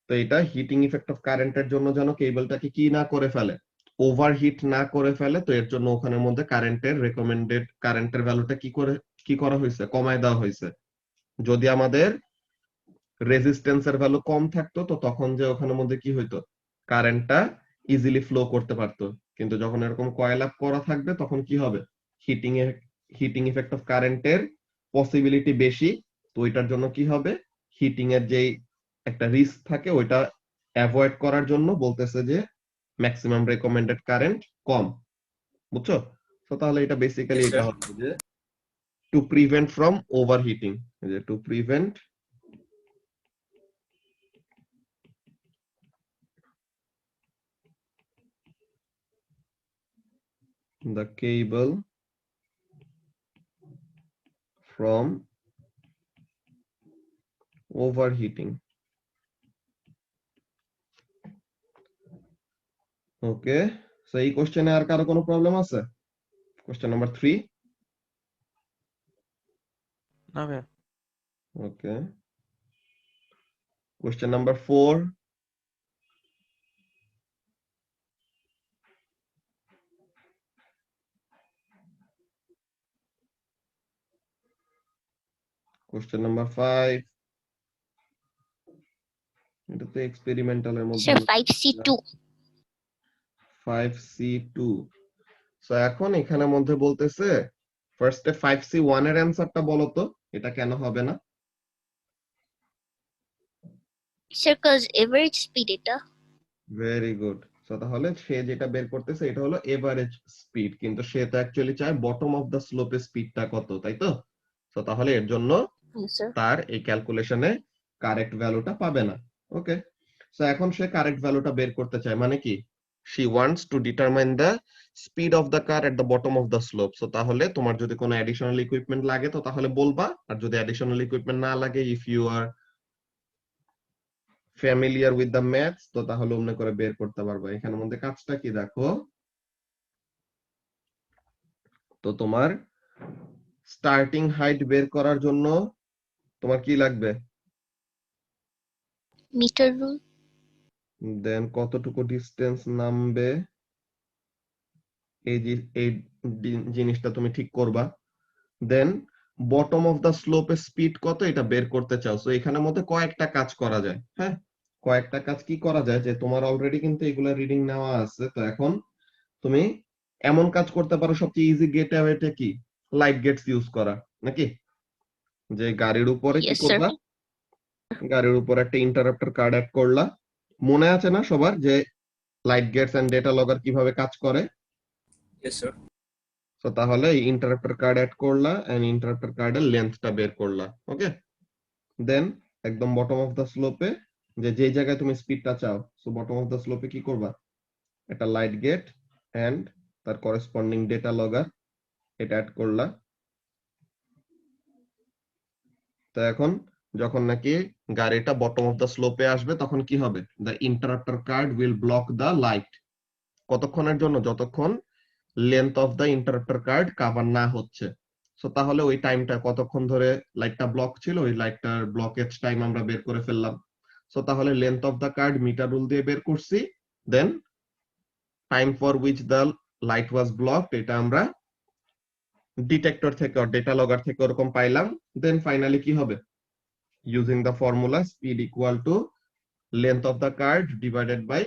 তো এটা হিটিং ইফেক্ট অফ কারেন্টের জন্য যেন কেবলটাকে কি না করে ফেলে, ওভারহিট না করে ফেলে, তো এর জন্য ওখানের মধ্যে কারেন্টের রেকমেন্ডেড কারেন্টের ভ্যালুটা কি করা হয়েছে, কমায় দেওয়া হয়েছে। যদি আমাদের রেজিস্ট্যান্সের ভ্যালু কম থাকতো, তো তখন যে ওখানের মধ্যে কি হইতো, কারেন্টটা ইজিলি ফ্লো করতে পারতো, কিন্তু যখন এরকম কয়েল আপ করা থাকবে, তখন কি হবে, হিটিং ইফেক্ট অফ কারেন্টের পসিবিলিটি বেশি, তো ওইটার জন্য কি হবে, হিটিং এর যেই একটা রিস্ক থাকে, ওইটা অ্যাভয়েড করার জন্য বলতেছে যে ম্যাক্সিমাম রেকমেন্ডেড কারেন্ট কম, বুঝছো। তো তাহলে এটা বেসিক্যালি Yes, এটা sir. হচ্ছে যে টু প্রিভেন্ট ফ্রম ওভারহিটিং, যে to prevent the cable from overheating. Okay, so এই কোশ্চেনে আর কারো কোনো প্রবলেম আছে? কোশ্চেন নাম্বার 3, না ভাই, ওকে। কোশ্চেন নাম্বার 4, কোশ্চেন নাম্বার 5, এটা তো এক্সপেরিমেন্টালের মধ্যে Sir, 5C2. 5C2। সো এখন এখানের মধ্যে বলতেছে ফার্স্টে 5C1 এর অ্যানসারটা বলো তো, এটা কেন হবে না? Sir, cause average speed এটা. Very good. সো তাহলে সে যেটা বের করতেছে এটা হলো এভারেজ স্পিড, কিন্তু সে তো অ্যাকচুয়ালি চায় বটম অফ দা স্লোপের স্পিডটা কত, তাই তো। সো তাহলে এর জন্য Yes, sir. তার এই ক্যালকুলেশনে কারেক্ট ভ্যালুটা পাবে না। ওকে, সো এখন সে কারেক্ট ভ্যালুটা বের করতে চায়, মানে কি, she wants to determine the speed of the car at the bottom of the slope. So তাহলে তোমার যদি কোনো অ্যাডিশনাল ইকুইপমেন্ট লাগে তো তাহলে বলবা, আর যদি অ্যাডিশনাল ইকুইপমেন্ট না লাগে, if you are familiar with the maths, তো তাহলে অমনে করে বের করতে পারবা। এখানের মধ্যে কাজটা কি দেখো, তো তোমার স্টার্টিং হাইট বের করার জন্য তোমার কি লাগবে? Meter rule. দেন কতটুকু ডিস্টেন্স নামবে এই জিনিসটা তুমি ঠিক করবা। দেন বটম অফ দা স্লোপের স্পিড কত এটা বের করতে চাও। সো এখানের মধ্যে কয়েকটা কাজ করা যায়। হ্যাঁ, কয়েকটা কাজ কি করা যায়, যে তোমার অলরেডি কিন্তু এগুলা রিডিং নেওয়া আছে। তো এখন তুমি এমন কাজ করতে পারো, সবচেয়ে ইজি গেটওয়েটা কি, লাইট গেটস ইউজ করা, নাকি? যে গাড়ির উপরে কি Yes, sir. করবা, গাড়ির উপর একটা ইন্টারাপ্টার কার্ড অ্যাড করলা। মনে আছে না সবার যে লাইট গেটস এন্ড ডেটা লগর কিভাবে কাজ করে? Yes, sir. তো তাহলে এই ইন্টারাপ্টার কার্ড অ্যাড করলা এন্ড ইন্টারাপ্টার কার্ডের লেন্থটা বের করলা। ওকে, দেন একদম বটম অফ দা স্লোপে যে জায়গায় তুমি স্পিডটা চাও, সো বটম অফ দা স্লোপে কি করবা, একটা লাইট গেট এন্ড তার করেসপন্ডিং ডেটা লগর এটা অ্যাড করলা। তো এখন যখন নাকি গাড়িটা বটম অফ দা স্লোপে আসবে তখন কি হবে, the interrupter card will block the light. কতক্ষণের জন্য? যতক্ষণ length of the interrupter card cover না হচ্ছে। সো তাহলে ওই টাইমটা কতক্ষণ ধরে লাইটটা ব্লক ছিল, ওই লাইটটার ব্লকেজ টাইম আমরা বের করে ফেললাম। সো তাহলে length of the card metre rule দিয়ে বের করছি। Then time for which the light was blocked এটা আমরা ডিটেক্টর থেকে ডেটা লগার থেকে ওরকম পাইলাম। দেন ফাইনালি কি হবে, using the formula speed equal to length of the card divided by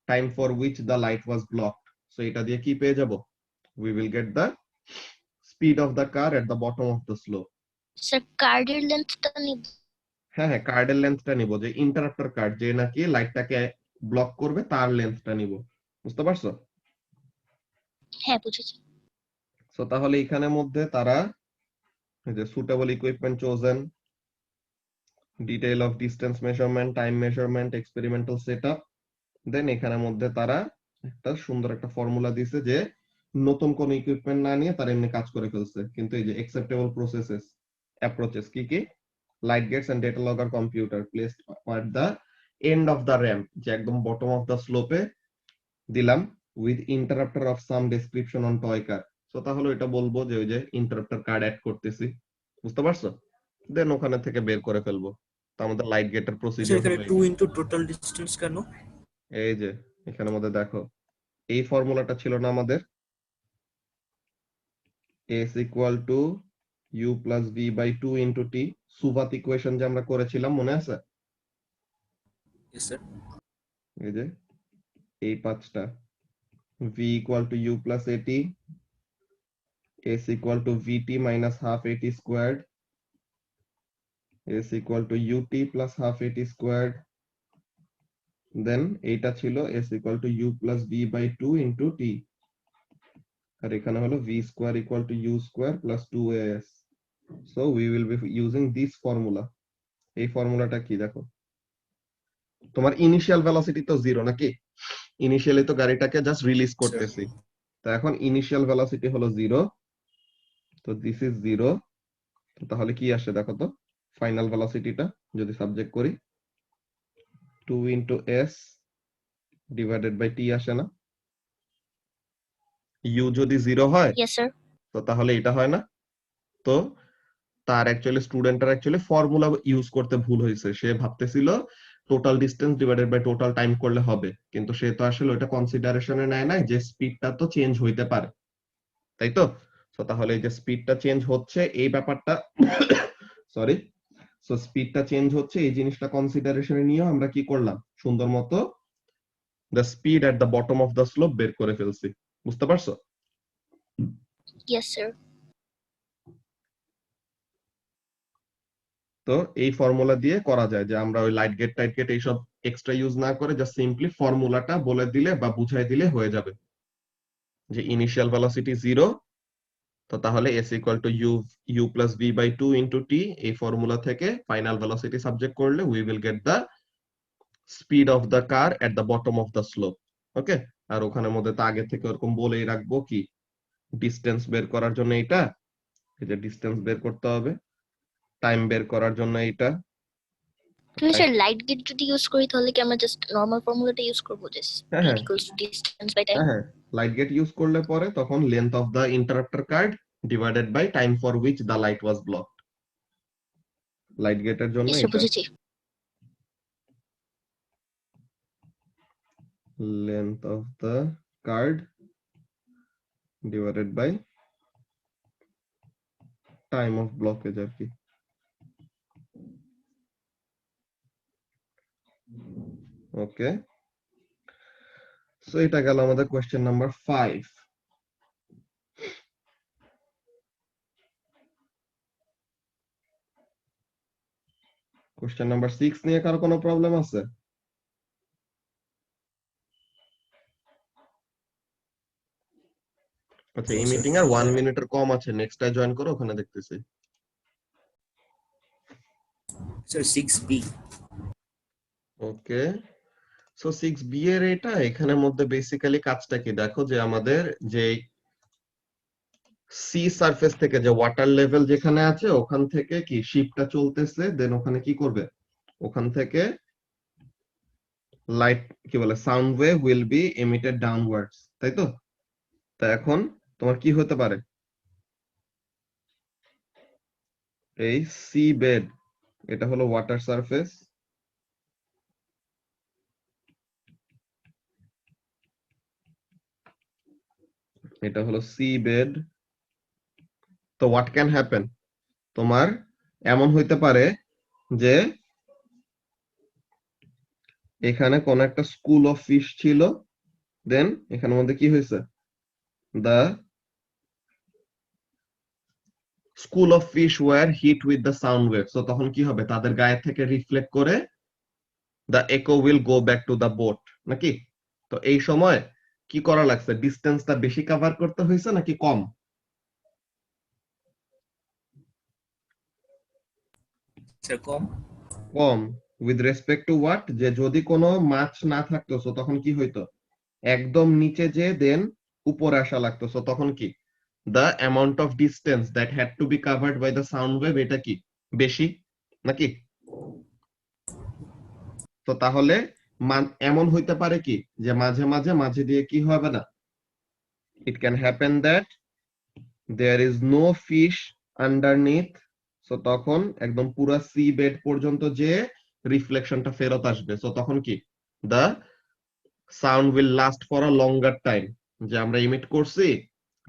time for which the light was blocked. So এটা দিয়ে কি পেয়ে যাব, we will get the speed of the car at the bottom of the slope. Sir, card length টা নিব। হ্যাঁ হ্যাঁ, কার্ডের লেন্থটা নিব, যে ইন্টারাপ্টার কার্ড যে নাকি লাইটটাকে ব্লক করবে তার লেন্থটা নিব। বুঝতে পারছো? হ্যাঁ, বুঝেছি। সো তাহলে এখানের মধ্যে তারা এই যে suitable equipment chosen, detail of distance measurement, time measurement, experimental setup, then এখানের মধ্যে তারা একটা সুন্দর একটা ফর্মুলা দিছে যে নতুন কোন ইকুইপমেন্ট না নিয়ে তারা এমনি কাজ করে ফেলছে। কিন্তু এই যে অ্যাকসেপ্টেবল প্রসেসেস অ্যাপ্রোচেস কি কি, light gates and data logger computer placed at the end of the ramp, যে একদম বটম অফ দা স্লোপে দিলাম, with interrupter of some description on toy car. So তাহলে এটা বলবো যে ওই যে ইন্টারাপ্টার কার্ড অ্যাড করতেছি। বুঝতে পারছো? দেন ওখানে থেকে বের করে ফেলবো। তো আমাদের লাইট গেটের So প্রসিডিউর এখানে হলো 2 into total distance কেন? এই যে এখানের মধ্যে দেখো এই ফর্মুলাটা ছিল না আমাদের, s equal to u plus v by 2 into t, সুভাত equation যে আমরা করেছিলাম মনে আছে? Yes, sir. এই যে এই পাঁচটা, v equal to u plus at, s equal to vt minus half at squared, s equal to ut plus half at squared, then এইটা ছিল s equal to u plus v by 2 into t, আর এখানে হলো v square equal to u square plus 2as. So we will be using this formula. এই ফর্মুলাটা কি দেখো, তোমার initial velocity তো জিরো নাকি, ইনিশিয়ালি তো গাড়িটাকে জাস্ট রিলিজ করতেছি। তো এখন ইনিশিয়াল ভেলোসিটি হলো জিরো, তো দিস ইজ জিরো। তাহলে কি আসে দেখো তো, ফাইনাল ভেলোসিটিটা যদি সাবজেক্ট করি 2 into s divided by t আসে না? u যদি জিরো হয় Yes, sir. তো তাহলে এটা হয় না। তো তার অ্যাকচুয়ালি স্টুডেন্টের অ্যাকচুয়ালি ফর্মুলা ইউজ করতে ভুল হয়েছে, সে ভাবতেছিল total distance divided by total time করলে হবে, কিন্তু সে তো আসলে ওটা কনসিডারেশনে নেয় নাই যে স্পিডটা তো চেঞ্জ হইতে পারে, তাই তো? সো তাহলে এই যে স্পিডটা চেঞ্জ হচ্ছে এই ব্যাপারটা সরি, সো স্পিডটা চেঞ্জ হচ্ছে এই জিনিসটা কনসিডারেশনে নিয়ে আমরা কি করলাম, সুন্দর মতো the speed at the bottom of the slope বের করে ফেলছি। বুঝতে পারছো? Yes, sir. তো এই ফর্মুলা দিয়ে করা যায় যে আমরা ওই লাইট গেট টাইট গেট এইসব এক্সট্রা ইউজ না করে জাস্ট সিম্পলি ফর্মুলাটা বলে দিলে বা বুঝাই দিলে হয়ে যাবে, যে ইনিশিয়াল ভেলোসিটি জিরো, তো তাহলে s equal to u plus v by 2 into t, এই ফর্মুলা থেকে ফাইনাল ভেলোসিটি সাবজেক্ট করলে we will get the speed of the car at the bottom of the slope. Okay, আর ওখানের মধ্যে তো আগে থেকে ওরকম বলেই রাখবো কি, ডিস্টেন্স বের করার জন্য এটা, এই যে ডিস্টেন্স বের করতে হবে, টাইম বের করার জন্য এটা। তুমি স্যার লাইট গেট যদি ইউজ করি তাহলে কি আমরা জাস্ট নরমাল ফর্মুলাটা ইউজ করব, যে হ্যাঁ স্পিড হ্যাঁ equals to distance by time? হ্যাঁ, লাইট গেট ইউজ করলে পরে তখন length of the interrupter card divided by time for which the light was blocked. Light গেটের জন্য Yes, sir, এটা বুঝেছি। Length of the card divided by time of blockage আর কি। ওকে, সো এটা গেল আমাদের কোয়েশ্চেন নাম্বার 5। কোয়েশ্চেন নাম্বার 6 নিয়ে কারো কোনো প্রবলেম আছে? আচ্ছা, এই No, sir. মিটিং আর 1 মিনিটের কম আছে, নেক্সটটাই জয়েন করো, ওখানে দেখতেছি। Sir, 6B. ওকে, সো 6B এর এটা এখানের মধ্যে বেসিক্যালি কাজটা কি দেখো, যে আমাদের যে সি সারফেস থেকে যে ওয়াটার লেভেল যেখানে আছে ওখান থেকে কি শিপটা চলতেছে, দেন ওখানে কি করবে, ওখান থেকে লাইট কি বলে sound wave will be emitted downwards, তাই তো? তা এখন তোমার কি হতে পারে, এই সি বেড, এটা হলো ওয়াটার সারফেস, এটা হলো সি বেড। তো হোয়াট ক্যান হ্যাপেন, তোমার এমন হইতে পারে যে এখানে কোন একটা স্কুল অফ ফিশ ছিল, দেন এখানের মধ্যে কি হয়েছে, the school of fish were hit with the sound wave. So তখন কি হবে, তাদের গায়ে থেকে রিফ্লেক্ট করে দ্য একো will go back to the boat, নাকি? তো এই সময় কি করা লাগছে, ডিস্টেন্সটা বেশি কভার করতে হয়েছে নাকি কম? Sir, com. Com. With respect two what, যে যদি কোনো মাছ না থাকতো সো তখন কি হইতো, একদম নিচে যে দেন উপরে আসা লাগতো, সো তখন কি the amount of distance that had to be covered by the sound wave এটা কি বেশি, নাকি? তো তাহলে এমন হইতে পারে কি যে মাঝে মাঝে মাঝে দিয়ে কি হবে না, it can happen that there is no fish underneath, so তখন একদম পুরো সি বেড পর্যন্ত যে রিফ্লেকশনটা ফেরত আসবে, সো তখন কি the sound will last for a longer time, যে আমরা ইমিট করছি,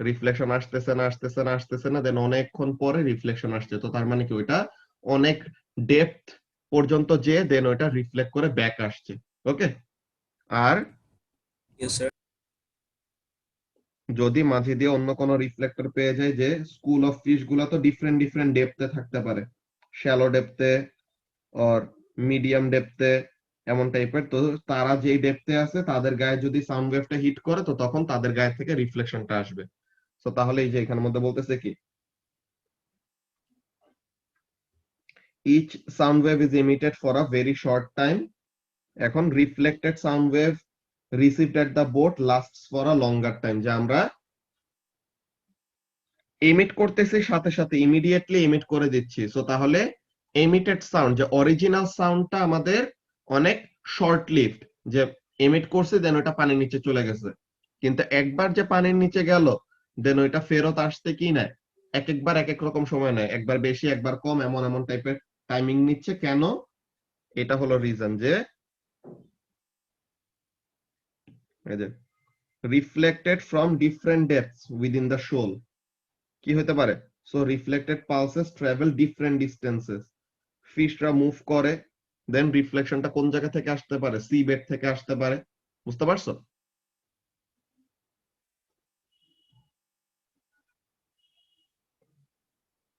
রিফ্লেকশন আসতেছে না আসতেছে না আসতেছে না, দেন অনেকক্ষণ পরে রিফ্লেকশন আসছে, তো তার মানে কি ওইটা অনেক ডেপথ পর্যন্ত যে দেন ওইটা রিফ্লেক্ট করে ব্যাক আসছে। ওকে, আর Yes, sir. যদি মাঝে দিয়ে অন্য কোনো রিফ্লেক্টর পেয়ে যায়, যে স্কুল অফ ফিশ গুলা তো ডিফারেন্ট ডিফারেন্ট ডেপথে থাকতে পারে, শ্যালো ডেপথে অর মিডিয়াম ডেপথে, এমন টাইপের, তো তারা যেই ডেপথে আছে তাদের গায়ে যদি সাউন্ড ওয়েভটা হিট করে তো তখন তাদের গায়ে থেকে রিফ্লেকশনটা আসবে। তো তাহলে এই যে এখানের মধ্যে বলতেছে কি, each sound wave is emitted for a very short time, এখন reflected sound wave received at the boat lasts for a longer time, যে আমরা এমিট করতেছি সাথে সাথে ইমিডিয়েটলি এমিট করে দিচ্ছি, সো তাহলে এমিটেড সাউন্ড যে অরিজিনাল সাউন্ডটা আমাদের অনেক শর্ট লিভড, যে এমিট করছে দেন ওটা পানির নিচে চলে গেছে, কিন্তু একবার যে পানির নিচে গেল দেন ওইটা ফেরত আসতে কি নেয়, এক একবার এক এক রকম সময় নেয়, একবার বেশি একবার কম, এমন এমন টাইপের টাইমিং নিচ্ছে। কেন? এটা হলো রিজন, যে এই যে reflected from different depths within the shoal, কি হতে পারে, so reflected pulses travel different distances, ফিশরা মুভ করে, দেন রিফ্লেকশনটা কোন জায়গা থেকে আসতে পারে, সি বেড থেকে আসতে পারে। বুঝতে পারছো?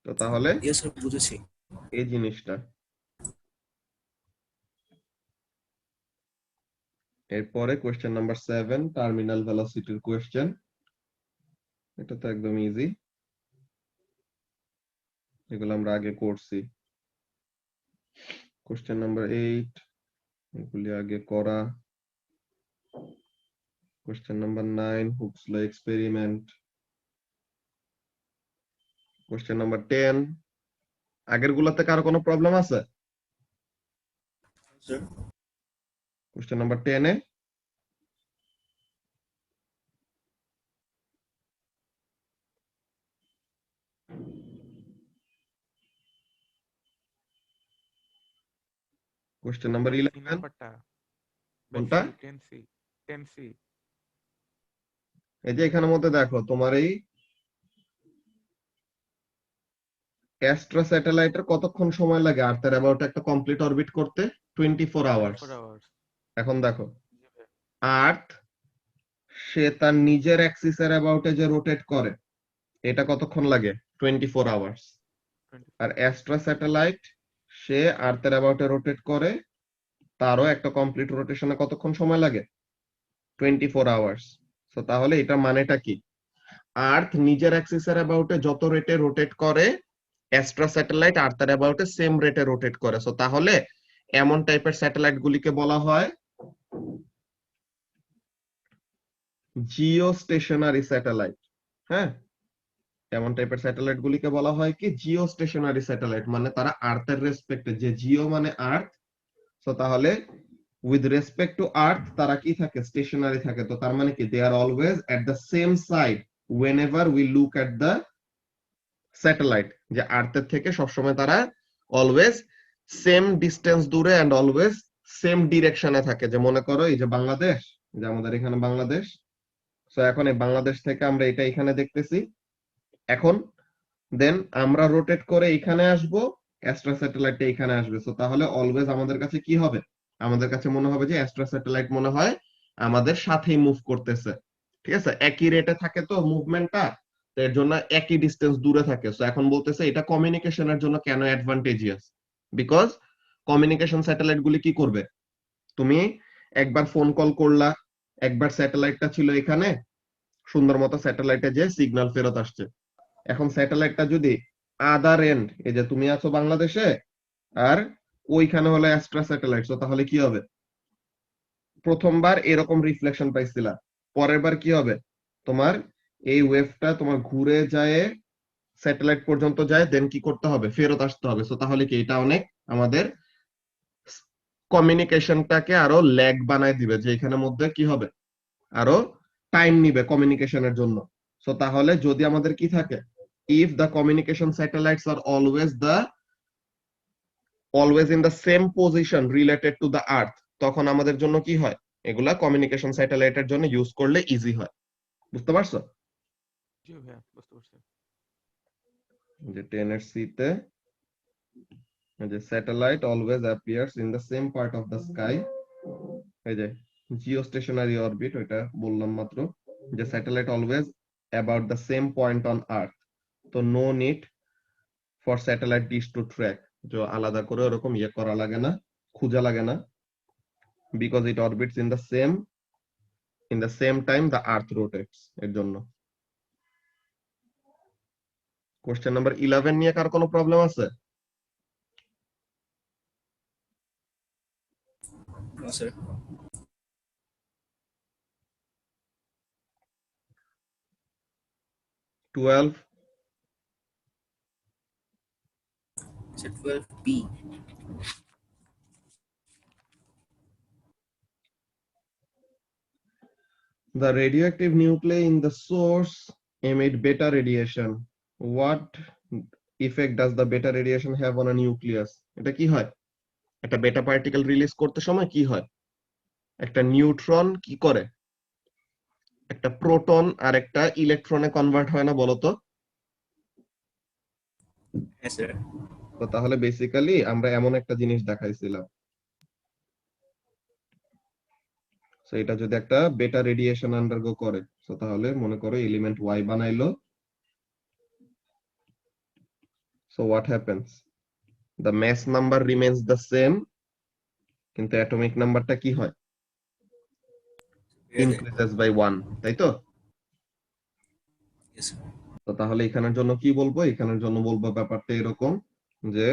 তো তাহলে Yes, sir, বুঝেছি। এই জিনিসটা, এরপরে কোয়েশ্চেন নাম্বার 7 টার্মিনাল ভেলোসিটির কোয়েশ্চেন, এটা তো একদম ইজি, এগুলো আমরা আগে করছি। কোয়েশ্চেন নাম্বার 8 এগুলি আগে করা। কোয়েশ্চেন নাম্বার 9 হুকস ল এক্সপেরিমেন্ট। কোয়েশ্চেন নাম্বার 10, আগের গুলাতে কারো কোনো প্রবলেম আছে? Sir. কোয়েশ্চেন নাম্বার 10 এ, কোশ্চেন নাম্বার সি 11 নাম্বারটা কোনটা? 10C 10C এই যে এখানের মধ্যে দেখো তোমার এই অ্যাস্ট্রা স্যাটেলাইটের কতক্ষণ সময় লাগে আর্থের অ্যাবাউট একটা কমপ্লিট অরবিট করতে? 24 আওয়ার্স। 24 আওয়ার্স। এখন দেখো জি ভাইয়া। আর্থ সে তার নিজের অ্যাক্সিসের অ্যাবাউটে যে রোটেট করে এটা কতক্ষণ লাগে? 24 আওয়ার্স। 24 আর অ্যাস্ট্রা স্যাটেলাইট সে আর্থের অ্যাবাউটে রোটেট করে, তারও একটা কমপ্লিট রোটেশনে কতক্ষণ সময় লাগে? 24 আওয়ার্স। সো তাহলে এটা মানেটা কি? আর্থ নিজের অ্যাক্সিসের অ্যাবাউটে যত রেটে রোটেট করে, অ্যাস্ট্রা স্যাটেলাইট আর্থের অ্যাবাউটে সেম রেটে রোটেট করে। সো তাহলে এমন টাইপের স্যাটেলাইট গুলিকে বলা হয় জিও স্টেশনারি স্যাটেলাইট। হ্যাঁ, এমন টাইপের স্যাটেলাইট গুলিকে বলা হয় কি জিও স্টেশনারি স্যাটেলাইট, মানে তারা আর্থের রেসপেক্টে, যে জিও মানে আর্থ, সো তাহলে উইথ রেসপেক্ট টু আর্থ তারা কি থাকে? স্টেশনারি থাকে। তো তার মানে কি they are always at the same side whenever we look at the satellite, যে আর্থের থেকে সবসময় তারা অলওয়েজ সেম ডিস্টেন্স দূরে এন্ড অলওয়েজ সেম ডিরেকশনে থাকে। যে মনে করো এই যে বাংলাদেশ, যে আমাদের এখানে বাংলাদেশ, সো এখন এই বাংলাদেশ থেকে আমরা এটা এখানে দেখতেছি, এখন দেন আমরা রোটেট করে এখানে আসব, অ্যাস্ট্রা স্যাটেলাইটটা এখানে আসবে। সো তাহলে অলওয়েজ আমাদের কাছে কি হবে? আমাদের কাছে মনে হবে যে অ্যাস্ট্রা স্যাটেলাইট মনে হয় আমাদের সাথেই মুভ করতেছে। ঠিক আছে, একই রেটে থাকে তো মুভমেন্টটা, তো এর জন্য একই ডিসটেন্স দূরে থাকে। সো এখন বলতেছে এটা কমিউনিকেশনের জন্য কেন অ্যাডভান্টেজিয়াস? বিকজ কমিউনিকেশন স্যাটেলাইট গুলি কি করবে? তুমি একবার ফোন কল করলা, একবার স্যাটেলাইটটা ছিল এখানে, সুন্দর মতো স্যাটেলাইটে যে সিগন্যাল ফেরত আসছে। এখন স্যাটেলাইটটা যদি আদার এন্ড, এই যে তুমি আছো বাংলাদেশে আর ওইখানে হলো অ্যাস্ট্রা স্যাটেলাইট, তো তাহলে কি হবে? প্রথমবার এরকম রিফ্লেকশন পাইছিলা, পরের বার কি হবে? তোমার এই ওয়েভটা তোমার ঘুরে যায় স্যাটেলাইট পর্যন্ত যায়, দেন কি করতে হবে? ফেরত আসতে হবে। সো তাহলে কি এটা অনেক আমাদের কমিউনিকেশনটাকে আরো ল্যাগ বানায় দিবে, যে এখানের মধ্যে কি হবে? আরো টাইম নিবে কমিউনিকেশনের জন্য। সো তাহলে যদি আমাদের কি থাকে, if the communication satellites are always in the same position related to the earth, তখন আমাদের জন্য কি হয়? এগুলা কমিউনিকেশন স্যাটেলাইটের জন্য ইউজ করলে ইজি হয়। বুঝতে পারছো? জি ভাইয়া, বুঝতে পারছি। যে 10 এর সি তে যে satellite always appears in the same part of the sky, এই যে জিওস্টেশনারি অরবিট, ওইটা বললাম মাত্র, যে satellite always about the same point on earth. তো no need for satellite dish to track, যে আলাদা করে ওরকম ইয়ে করা লাগে না, খোঁজা লাগে না, because it orbits in the same time the earth rotates, এর জন্য। কোশ্চেন নাম্বার 11 নিয়ে কার কোনো প্রবলেম আছে? No, sir. 12 Sir, 12B. the radioactive nuclei in the source emit beta radiation. What effect does the beta radiation have on a nucleus? এটা কি হয়? একটা বেটা পার্টিকেল রিলিজ করতে সময় কি হয়? একটা নিউট্রন কি করে? একটা প্রোটন আর একটা ইলেকট্রনে কনভার্ট হয় না, বলতো? Yes, sir. তো তাহলে বেসিক্যালি আমরা এমন একটা জিনিস দেখাইছিলাম। সো এটা যদি একটা বেটা রেডিয়েশন আন্ডারগো করে, সো তাহলে মনে করো এলিমেন্ট ওয়াই বানাইলো, so what happens? The mass number remains the same, কিন্তু অ্যাটমিক নাম্বারটা কি হয়? Greater than. ইনক্রিজেস বাই 1, তাই তো? Yes, sir. তো তাহলে এখানের জন্য কি বলবো? এখানের জন্য বলবো ব্যাপারটা এরকম যে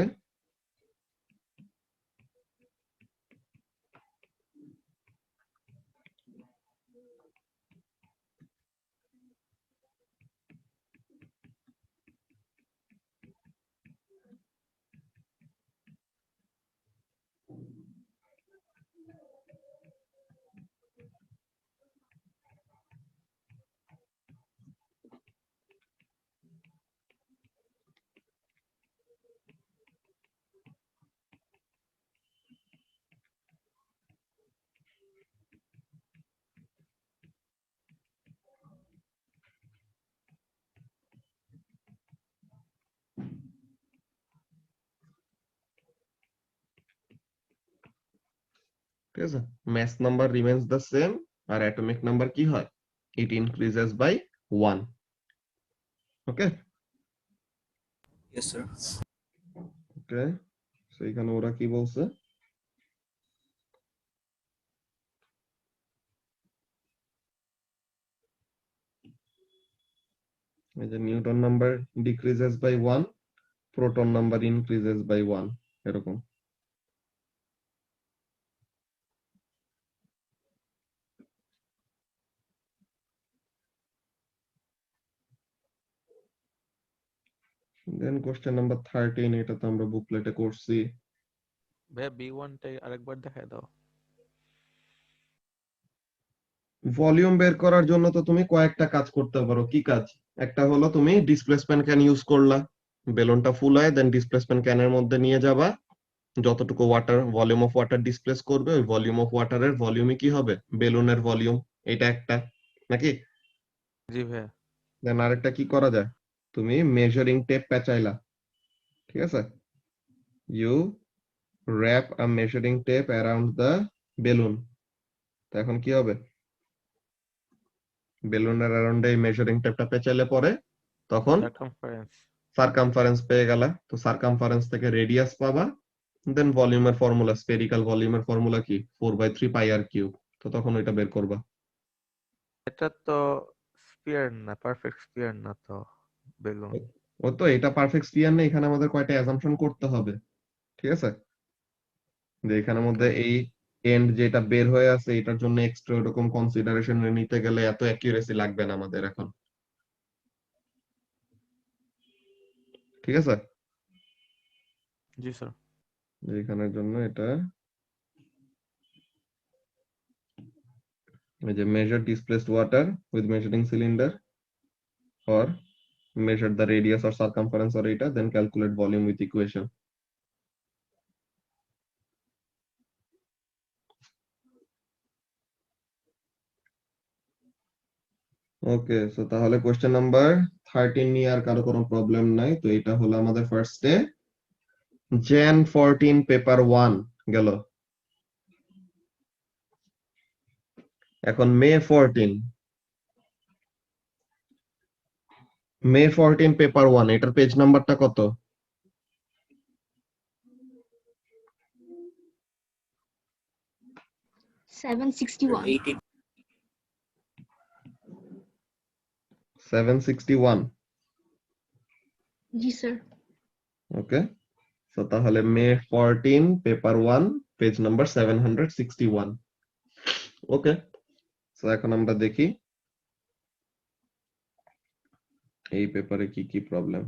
ঠিক আছে, mass number remains the same R atomic number কি হয়, it increases by 1. Okay Yes, sir. Okay, so এখানে ওরা কি বলছে, এই যে newton number decreases by 1, proton number increases by 1, এরকম। দেন কোশ্চেন নাম্বার 13, এটা তো আমরা বুকলেটে করছি। ভাইয়া B1 টাই আরেকবার দেখায় দাও। ভলিউম বের করার জন্য তো তুমি কয়েকটা কাজ করতে পারো। কি কাজ? একটা হলো তুমি ডিসপ্লেসমেন্ট ক্যান ইউজ করলা, বেলুনটা ফুল হয়, দেন ডিসপ্লেসমেন্ট ক্যানের মধ্যে নিয়ে যাবা, যতটুকু water volume of water displace করবে ওই ভলিউম অফ ওয়াটারের ভলিউমই কি হবে, বেলুনের ভলিউম। এটা একটা, নাকি? জি ভাইয়া। দেন আরেকটা কি করা যায়, তুমি মেজারিং টেপ পেঁচাইলা, ঠিক আছে, you wrap a measuring tape around the balloon, তো এখন কি হবে, বেলুনের অ্যারাউন্ডে এই মেজারিং টেপটা পেঁচাইলে পরে তখন সার্কামফারেন্স। সারকামফারেন্স পেয়ে গেলা, তো সারকামফারেন্স থেকে রেডিয়াস পাবা, দেন ভলিউমের ফর্মুলা, স্ফেরিক্যাল ভলিউমের ফর্মুলা কি, 4/3 পাই আর কিউব, তো তখন ওইটা বের করবা। এটা তো স্পিয়ার না, পারফেক্ট স্পিয়ার না তো বেলুন। ও তো এটা পারফেক্ট স্পিয়ার না, এখানে আমাদের কয়টা অ্যাজাম্পশন করতে হবে, ঠিক আছে, যে এখানের মধ্যে এই এন্ড যেটা বের হয়ে আছে এটার জন্য এক্সট্রা এরকম কনসিডারেশন নিতে গেলে এত অ্যাকিউরেসি লাগবে না আমাদের এখন, ঠিক আছে। জি স্যার। এখানের জন্য এটা এই যে measure displaced water with measuring cylinder or measure the radius or circumference or এটা, then calculate volume with equation. Okay, so তাহলে কোশ্চেন নাম্বার 13 নিয়ে আর কারো কোনো প্রবলেম নাই, তো এটা হলো আমাদের ফার্স্ট ডে Jan 14 পেপার 1 গেল। এখন মে 14 পেপার 1, এটার পেজ নাম্বারটা কত? 761. 18. 761। Ji sir. ওকে, সো তাহলে মে 14 পেপার 1 পেজ নাম্বার 761। ওকে, সো এখন আমরা দেখি এই পেপারে কি কি প্রবলেম।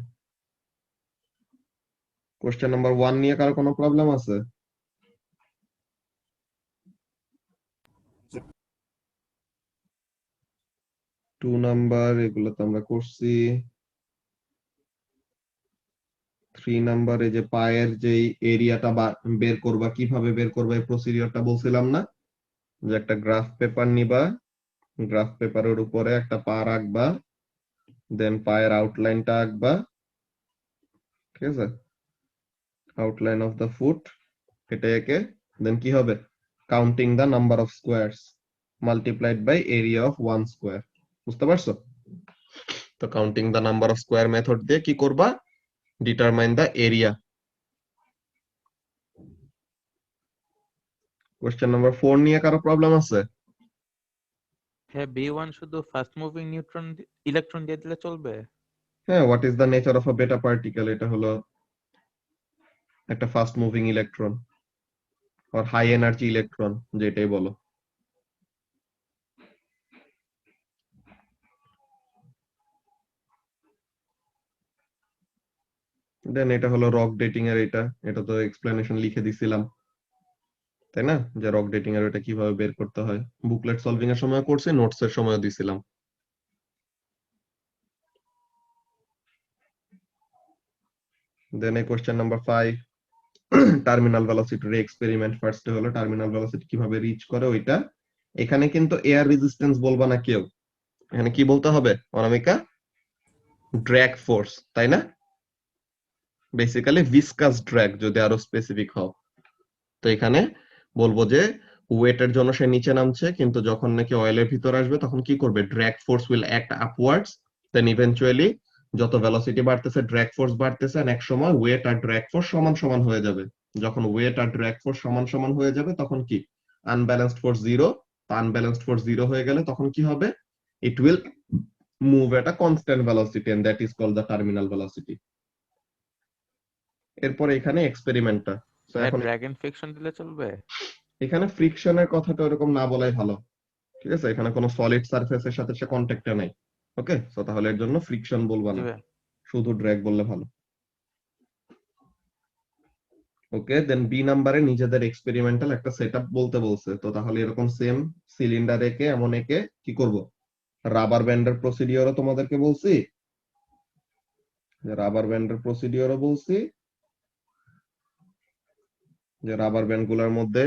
কোশ্চেন নাম্বার 1 নিয়ে কারো কোনো প্রবলেম আছে? টু নাম্বার এগুলো তো আমরা করছি। 3 নাম্বার এই যে পায়ের যে এরিয়াটা বের করবা, কিভাবে বের করবা এই প্রসিডিওরটা বলছিলাম না, যে একটা গ্রাফ পেপার নিবা, গ্রাফ পেপারের উপরে একটা পা রাখবা, দেন পায়ের আউটলাইনটা আঁকবা, ঠিক আছে, আউটলাইন অফ দ্য ফুট, এটা এঁকে দেন কি হবে, counting the number of squares multiplied by area of one square. বুঝতে পারছো? তো counting the number of square method দিয়ে কি করবা, determine the area. Question number 4 নিয়ে কারো প্রবলেম আছে? হ্যাঁ, B1 শুধু ফাস্ট মুভিং নিউট্রন ইলেকট্রন দিয়ে দিলে চলবে? হ্যাঁ, what is the nature of a বেটা পার্টিকেল, এটা হলো একটা ফাস্ট মুভিং ইলেকট্রন আর হাই এনার্জি ইলেকট্রন, যেটাই বলো। দেন এটা হলো রক ডেটিং এর, এটা তো এক্সপ্লেনেশন লিখে দিছিলাম, তাই না, যে রক ডেটিং এর এটা কিভাবে বের করতে হয়, বুকলেট সলভিং এর সময় করছি, নোটস এর সময় দিছিলাম। দেন এই কোশ্চেন নাম্বার 5 টার্মিনাল ভেলোসিটির এক্সপেরিমেন্ট। ফার্স্টে হলো টার্মিনাল ভেলোসিটি কিভাবে রিচ করে ওইটা। এখানে কিন্তু এয়ার রেজিস্ট্যান্স বলবা না কেউ, এখানে কি বলতে হবে অনামিকা, ড্র্যাগ ফোর্স, তাই না, বেসিক্যালি ভিসকাস ড্র্যাগ যদি আরো স্পেসিফিক হও। তো এখানে বলবো যে ওয়েটের জন্য সে নিচে নামছে, কিন্তু যখন নাকি অয়েলের ভিতর আসবে তখন কি করবে, drag force will act upwards, then eventually যত ভেলোসিটি বাড়তেছে ড্র্যাগ ফোর্স বাড়তেছে, and এক সময় ওয়েট আর ড্র্যাগ ফোর্স সমান সমান হয়ে যাবে। যখন ওয়েট আর ড্র্যাগ ফোর্স সমান সমান হয়ে যাবে তখন কি, unbalanced force zero. Unbalanced force zero হয়ে গেলে তখন কি হবে, it will move at a constant velocity, and that is called the terminal velocity. এরপর এখানে এক্সপেরিমেন্টটা, তো এখন ড্রাগন ফ্রিকশন দিলে চলবে? এখানে ফ্রিকশনের কথাটা এরকম না বলাই ভালো, ঠিক আছে? এখানে কোনো সলিড সারফেসের সাথে সে কন্ট্যাক্টে নাই। ওকে, সো তাহলে এর জন্য ফ্রিকশন বলবা না, দিবে? শুধু ড্র্যাগ বললে ভালো। ওকে, দেন বি নাম্বারে নিজেদের এক্সপেরিমেন্টাল একটা সেটআপ বলতে বলছে, তো তাহলে এরকম সেম সিলিন্ডার একে এমন একে কি করব, রাবার ব্যান্ডের প্রসিডিওরও তোমাদেরকে বলছি, যে রাবার ব্যান্ডের প্রসিডিওরও বলছি, যে রাবার ব্যান্ড গুলার মধ্যে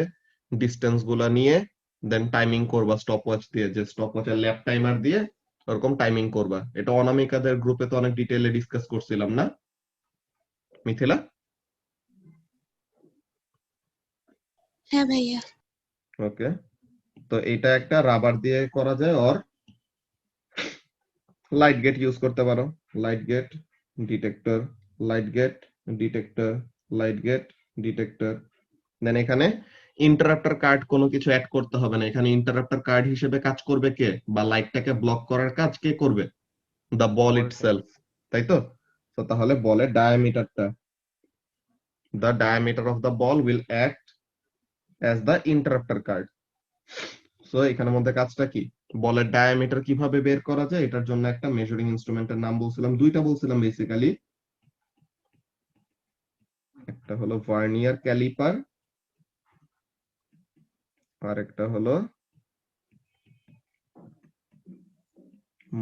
ডিস্টেন্স গুলা নিয়ে দেন টাইমিং করবা স্টপ ওয়াচ দিয়ে, যে স্টপ ওয়াচের ল্যাপ টাইমার দিয়ে ওরকম টাইমিং করবা। এটা অনামিকাদের গ্রুপে তো অনেক ডিটেইলে ডিসকাস করছিলাম না মিথিলা? হ্যাঁ ভাইয়া। ওকে, তো এটা একটা রাবার দিয়ে করা যায়, অর লাইট গেট ইউজ করতে পারো। Light gate, detector, light gate, detector, light gate, detector. Then এখানে ইন্টারাপ্টার কার্ড কোনো কিছু অ্যাড করতে হবে না, এখানে ইন্টারাপ্টার কার্ড হিসেবে কাজ করবে কে, বা লাইটটাকে ব্লক করার কাজ কে করবে, দ্য বল ইটসেলফ, তাই তো? তো তাহলে বলের ডায়ামিটারটা, the diameter of the ball will act as the interrupter card. So এখানের মধ্যে কাজটা কি, বলের ডায়ামিটার কিভাবে বের করা যায়, এটার জন্য একটা মেজারিং ইনস্ট্রুমেন্টের নাম বলছিলাম, দুইটা বলছিলাম বেসিক্যালি, একটা হলো ভার্নিয়ার ক্যালিপার আর একটা হলো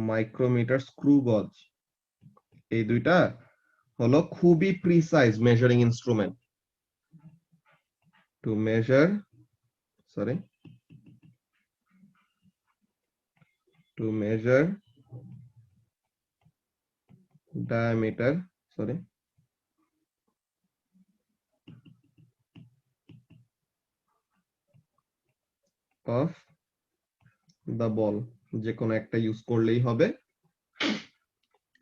মাইক্রোমিটার স্ক্রু গজ। এই দুইটা হলো খুবই precise measuring instrument to measure, sorry, to measure diameter, sorry, of the ball, যে কোনো একটা ইউজ করলেই হবে।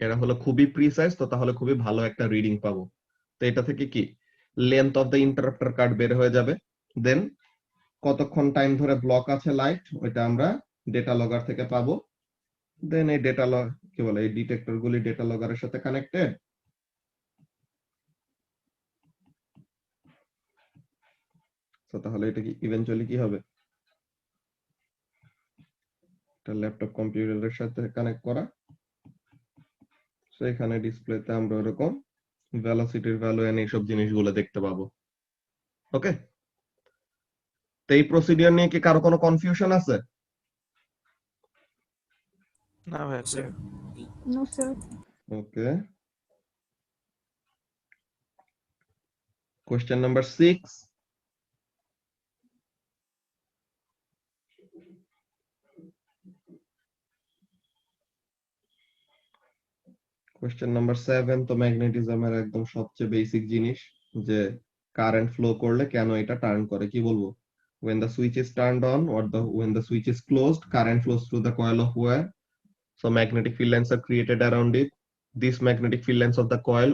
এটা হলো খুবই প্রিসাইজ, তো তাহলে খুবই ভালো একটা রিডিং পাবো। তো এটা থেকে কি, length of the interrupter card বের হয়ে যাবে, দেন কতক্ষণ টাইম ধরে ব্লক আছে লাইট, ওইটা আমরা ডেটা লগার থেকে পাবো। দেন এই ডেটা লগ কি বলে, এই ডিটেক্টর গুলি ডেটা লগারের সাথে কানেক্টেড। তো তাহলে এটা কি ইভেন্চুয়ালি কি হবে, এটা ল্যাপটপ কম্পিউটারের সাথে কানেক্ট করা, তো এখানে ডিসপ্লেতে আমরা এরকম ভেলোসিটির ভ্যালু এন্ড এইসব জিনিসগুলো দেখতে পাবো। ওকে, তো এই প্রসিডিওর নিয়ে কি কারো কোনো কনফিউশন আছে? না ভাই, স্যার No, sir. ওকে, কোশ্চেন নাম্বার 6, কোশ্চেন নাম্বার 7, তো ম্যাগনেটিজমের একদম সবচেয়ে বেসিক জিনিস, যে কারেন্ট ফ্লো করলে কেন এটা টার্ন করে, কি বলবো, when the switch is turned on or when the switch is closed, current flows through the coil of wire, so magnetic field lines are created around it. This magnetic field lines of the coil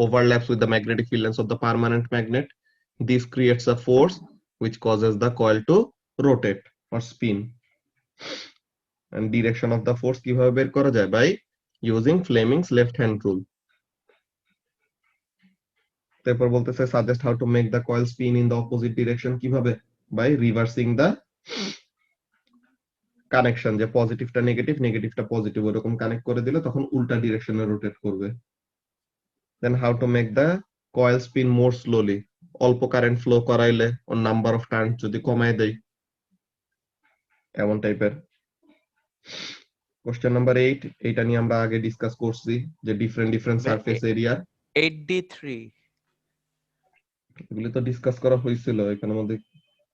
overlaps with the magnetic field lines of the permanent magnet. This creates a force which causes the coil to rotate or spin. And direction of the force কিভাবে বের করা যায়, by using Fleming's left hand rule. তারপর বলতেছে suggest how to make the coil spin in the opposite direction, কিভাবে, by reversing the connection, যে পজিটিভটা negative, নেগেটিভটা পজিটিভ, ওরকম কানেক্ট করে দিলে তখন উল্টা ডিরেকশনে রোটেট করবে। Then how to make the coil spin more slowly, অল্প কারেন্ট ফ্লো করাইলে ওর নাম্বার অফ টার্ন যদি কমায় দেয়, এমন টাইপের। কোশ্চেন নাম্বার 8, এইটা নিয়ে আমরা আগে ডিসকাস করছি, যে ডিফারেন্ট সারফেস এরিয়া। 8D3 এগুলি তো ডিসকাস করা হয়েছিল, এখানের মধ্যে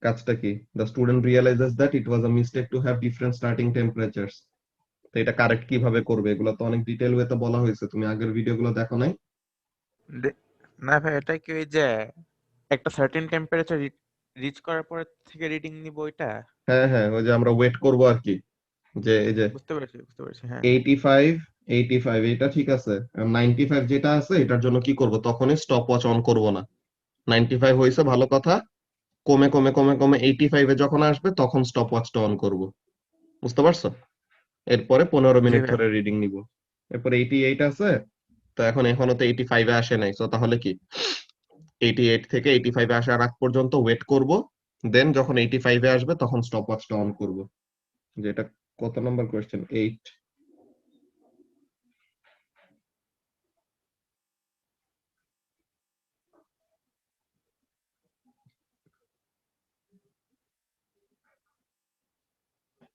কাজটা কি, the student realises that it was a mistake to have different starting temperatures. তো এটা কারেক্ট কিভাবে করবে, এগুলো তো অনেক ডিটেইল ওয়েতে বলা হয়েছে, তুমি আগের ভিডিওগুলো দেখো নাই? না ভাই, এটা কি ওই যে একটা সার্টেন টেম্পারেচার রিচ করার পরে থেকে রিডিং নিব ওইটা? হ্যাঁ হ্যাঁ, ওই যে আমরা ওয়েট করব আর কি, যে এই যে বুঝতে পেরেছি হ্যাঁ। 85 85 এটা ঠিক আছে। 95 যেটা আছে এটার জন্য কি করব, তখনই স্টপ ওয়াচ অন করব না। 95 হইছে ভালো কথা, কমে কমে কমে কমে 85 এ যখন আসবে তখন স্টপ ওয়াচটা অন করব। বুঝতে পারছো? এরপরে 15 জি মিনিট ভাইয়া। ধরে রিডিং নিব। এরপরে 88 আছে, তো এখন এখনো তো 85 এ আসে নাই, তো তাহলে কি 88 থেকে 85 এ আসার আগ পর্যন্ত ওয়েট করব, দেন যখন 85 এ আসবে তখন স্টপ ওয়াচটা অন করব। যেটা কত নাম্বার কোশ্চেন? 8।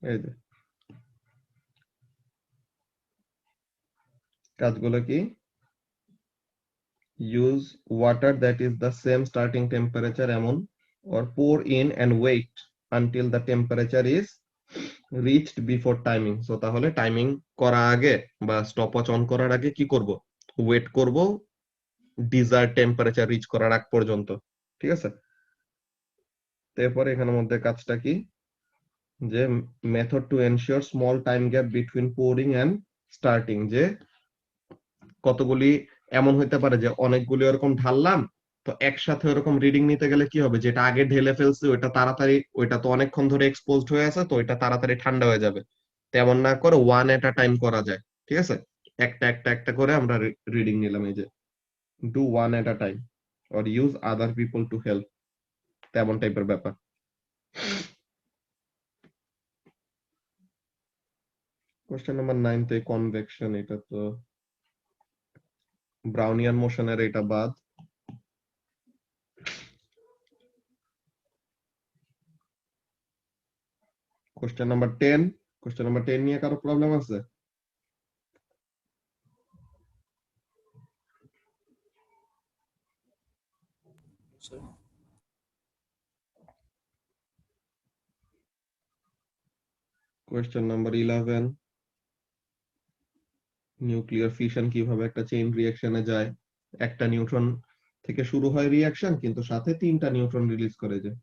এই যে কাজগুলো কি? Use water that is the same starting temperature এমন, or pour in and wait until the temperature is reached before timing. So তাহলে টাইমিং করা আগে বা স্টপওয়াচ অন করার আগে কি করব? ওয়েট করব ডিজায়ার্ড টেম্পারেচার রিচ করার আগ পর্যন্ত। ঠিক আছে? তারপরে এখানের মধ্যে কাজটা কি, যে method to ensure small time gap between pouring and starting, যে কতগুলি এমন হইতে পারে যে অনেকগুলি এরকম ঢাললাম, তো একসাথে এরকম রিডিং নিতে গেলে কি হবে, যেটা আগে ঢেলে ফেলছি ওইটা তাড়াতাড়ি, ওইটা তো অনেকক্ষণ ধরে এক্সপোজড হয়ে আছে, তো ওইটা তাড়াতাড়ি ঠান্ডা হয়ে যাবে। তেমন না করে ওয়ান এট আ টাইম করা যায়। ঠিক আছে? একটা একটা একটা করে আমরা রিডিং নিলাম, এই যে do one at a time or use other people to help, তেমন টাইপের ব্যাপার। কোশ্চেন নাম্বার 9 তে কনভেকশন, এটা তো ব্রাউনিয়ান মোশনের, এটা বাদ। কোশ্চেন নাম্বার 10, কোশ্চেন নাম্বার 10 নিয়ে কারো প্রবলেম আছে? Sorry. Question number 11, nuclear fission কিভাবে একটা চেইন রিঅ্যাকশনে যায়। একটা নিউট্রন থেকে শুরু হয় রিঅ্যাকশন, কিন্তু সাথে তিনটা নিউট্রন রিলিজ করে যায়।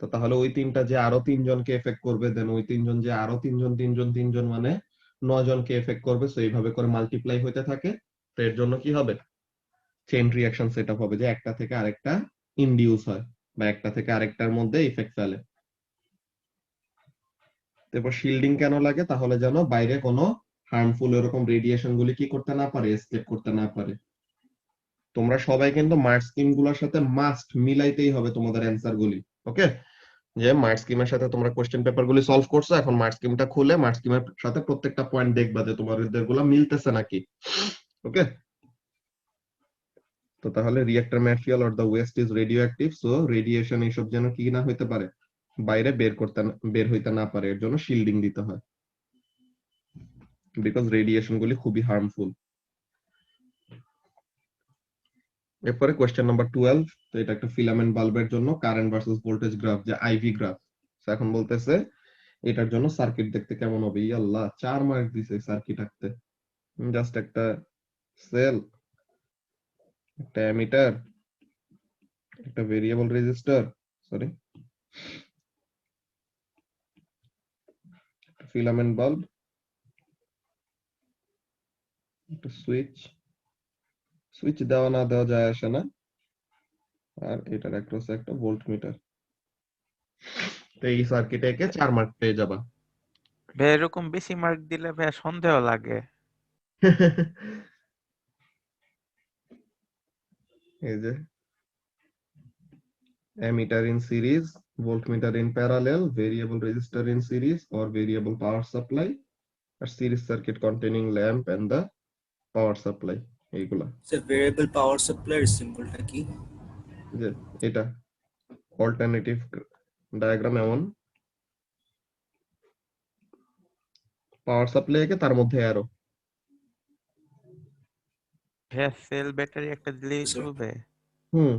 তো তাহলে ওই তিনটা যে আরো তিনজনকে এফেক্ট করবে, দেন ওই তিনজন যে আরো তিনজন মানে 9 জনকে এফেক্ট করবে। সো এইভাবে করে মাল্টিপ্লাই হতে থাকে। তো এর জন্য কি হবে, চেইন রিঅ্যাকশন সেটআপ হবে, যে একটা থেকে আরেকটা ইনডিউস হয় বা একটা থেকে আরেকটার মধ্যে ইফেক্ট ফেলে। তারপর শিল্ডিং কেন লাগে, তাহলে যেন বাইরে কোনো হার্মফুল এরকম রেডিয়েশন গুলি কি করতে না পারে, এসকেপ করতে না পারে। তোমরা সবাই কিন্তু মার্ক স্কিম গুলোর সাথে মাস্ট মিলাইতেই হবে তোমাদের অ্যান্সার গুলি। ওকে? যে মার্ক স্কিমের সাথে তোমরা কোশ্চেন পেপার গুলি সলভ করছো, এখন মার্ক স্কিমটা খুলে মার্ক স্কিমের সাথে প্রত্যেকটা পয়েন্ট দেখবা যে তোমাদের গুলো মিলতেছে নাকি। ওকে? তো তাহলে reactor material or the waste is radioactive, so radiation এইসব যেন কি না হইতে পারে, বাইরে বের হইতে না পারে, এর জন্য শিল্ডিং দিতে হয়, বিকজ রেডিয়েশন গুলি খুবই হার্মফুল। এরপরে কোশ্চেন নাম্বার 12, তো এটা একটা ফিলামেন্ট বাল্বের জন্য কারেন্ট ভার্সেস ভোল্টেজ গ্রাফ, যে আইভি গ্রাফ। এখন বলতেছে এটার জন্য সার্কিট দেখতে কেমন হবে। ই আল্লাহ, 4 মার্ক দিছে সার্কিট আঁকতে। জাস্ট একটা সেল, একটা অ্যামিটার, একটা variable register, sorry, filament bulb, একটা সুইচ, সুইচ দেওয়া না দেওয়া যায় আসে না, আর এটার অ্যাক্রসে একটা ভোল্ট মিটার। তো এই সার্কিটে একে 4 মার্ক পেয়ে যাবা। ভাই এরকম বেশি মার্ক দিলে ভাই সন্দেহ লাগে। এই যে ammeter in series, voltmeter in parallel, variable resistor in series or variable power supply, a series circuit containing lamp and the power supply, এইগুলা। So variable power supply এর সিম্বলটা কি? যে এটা অল্টারনেটিভ ডায়াগ্রাম, এমন পাওয়ার সাপ্লাই একে তার মধ্যে arrow. ভাইয়া সেল ব্যাটারি একটা দিলেই Sir. চলবে? হুম,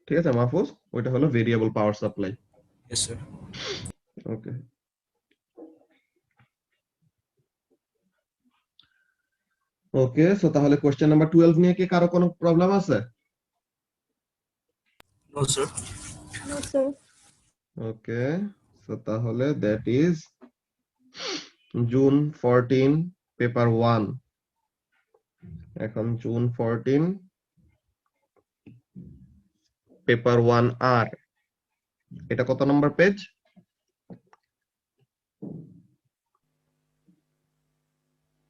ঠিক আছে মাহফুজ, ওইটা হলো variable power supply. Yes sir. Okay. Okay, so তাহলে কোশ্চেন নাম্বার 12 নিয়ে কি কারো কোনো প্রবলেম আছে? No sir. No, sir. Okay, so তাহলে দ্যাট ইজ জুন 14 পেপার 1। এখন জুন 14 পেপার 1 আর এটা কত নম্বর পেজ?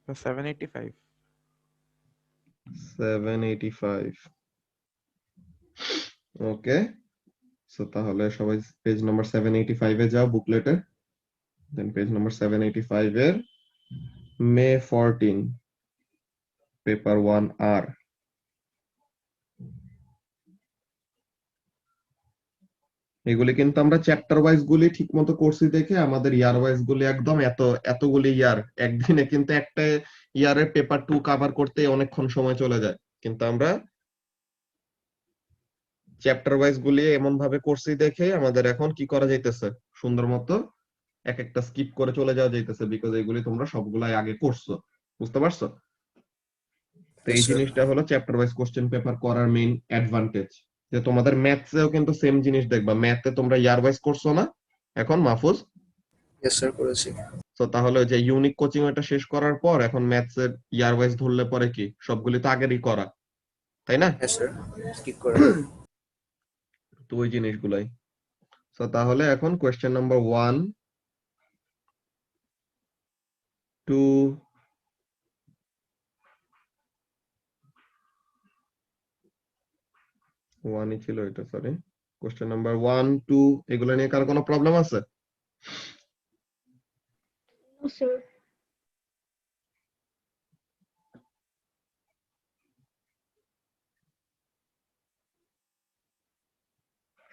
785. 785। ওকে, সো তাহলে সবাই পেজ নাম্বার 785 এ যাও বুকলেটে। দেন পেজ নাম্বার 785 এর মে 14 পেপার 1 আর। এগুলি কিন্তু আমরা চ্যাপ্টার ওয়াইজ গুলি ঠিক মতো করছি দেখে আমাদের ইয়ার ওয়াইজ গুলি একদম এতগুলি ইয়ার একদিনে কিন্তু একটা ইয়ারের পেপার 2 কভার করতে অনেকক্ষণ সময় চলে যায়, কিন্তু আমরা চ্যাপ্টার ওয়াইজ গুলি এমন ভাবে করছি দেখে আমাদের এখন কি করা যাইতেছে, সুন্দর মতো এক একটা স্কিপ করে চলে যাওয়া যাইতেছে, বিকজ এগুলি তোমরা সবগুলাই আগে করছো। বুঝতে পারছো? তো এই Yes, sir. জিনিসটা হলো চ্যাপ্টার ওয়াইজ কোশ্চেন পেপার করার মেইন অ্যাডভান্টেজ। যে তোমাদের ম্যাথসেও কিন্তু সেম জিনিস দেখবা, ম্যাথে তোমরা ইয়ার ওয়াইজ করছো না এখন মাহফুজ? Yes, sir, করেছি। তো তাহলে ওই যে ইউনিক কোচিং ওটা শেষ করার পর এখন ম্যাথসের ইয়ার ওয়াইজ ধরলে পরে কি সবগুলি তো আগেরই করা, তাই না? হ্যাঁ স্যার, স্কিপ করে। তো ওই জিনিসগুলাই। তো তাহলে এখন কোয়েশ্চেন নাম্বার 1 2 1ই ছিল এটা, সরি। কোয়েশ্চেন নাম্বার 1 2 এগুলো নিয়ে কার কোনো প্রবলেম আছে? No, sir.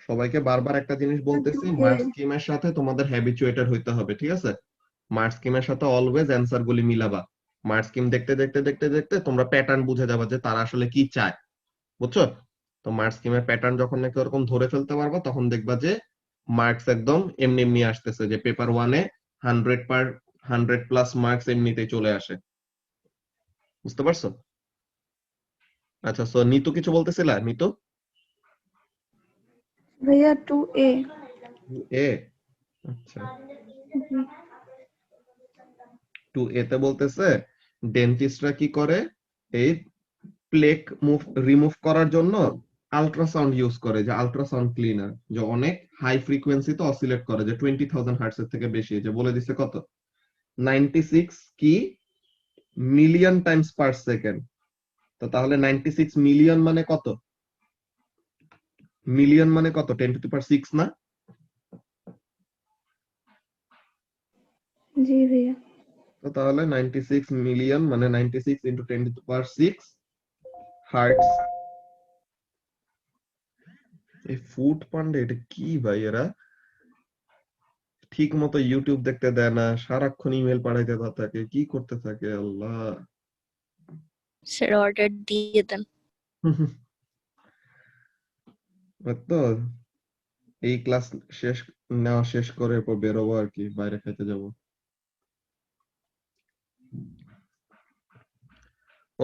সবাইকে বারবার একটা জিনিস বলতেছি, মার্ক স্কিমের সাথে তোমাদের হ্যাবিচুয়েটেড হইতে হবে, ঠিক আছে? মার্ক স্কিমের সাথে অলওয়েজ অ্যানসার গুলি মিলাবা। মার্ক স্কিম দেখতে দেখতে দেখতে দেখতে তোমরা প্যাটার্ন বুঝে যাবা যে তারা আসলে কি চায়, বুঝছো? তো মার্ক স্কিমের প্যাটার্ন যখন নাকি ওরকম ধরে ফেলতে পারবা তখন দেখবা যে মার্কস একদম এমনি এমনি আসতেছে, যে পেপার 1-এ 100 প্লাস মার্কস এমনিতেই চলে আসে। বুঝতে পারছো? আচ্ছা, সো নিতু কিছু বলতেছিলা? নিতু भैया 2A। এ, আচ্ছা 2A তে বলতেছে ডেন্টিস্টরা কি করে, এই প্লেক রিমুভ করার জন্য আল্ট্রাসাউন্ড ইউজ করে, যে আল্ট্রাসাউন্ড ক্লিনার, যে অনেক হাই ফ্রিকোয়েন্সিতে অসিলেট করে, যে 20,000 হার্টজ এর থেকে বেশি, যে বলে দিছে কত 96 কি মিলিয়ন টাইমস পার সেকেন্ড। তো তাহলে 96 মিলিয়ন মানে কত? মিলিয়ন মানে কত? 10 টু দি পাওয়ার 6 না? जी भैया। তো তাহলে 96 মিলিয়ন মানে 96 into 10 to the power 6 hertz. এই ফুড পান্ডে এটা কি ভাই, এরা ঠিক মতো ইউটিউব দেখতে দেয় না, সারাক্ষণ ইমেল পাঠাইতে থাকে, কি করতে থাকে আল্লাহ। স্যার অর্ডার দিয়ে দেন। তো এই ক্লাস নেওয়া শেষ করে এরপর বেরোবো আর কি, বাইরে খাইতে যাব।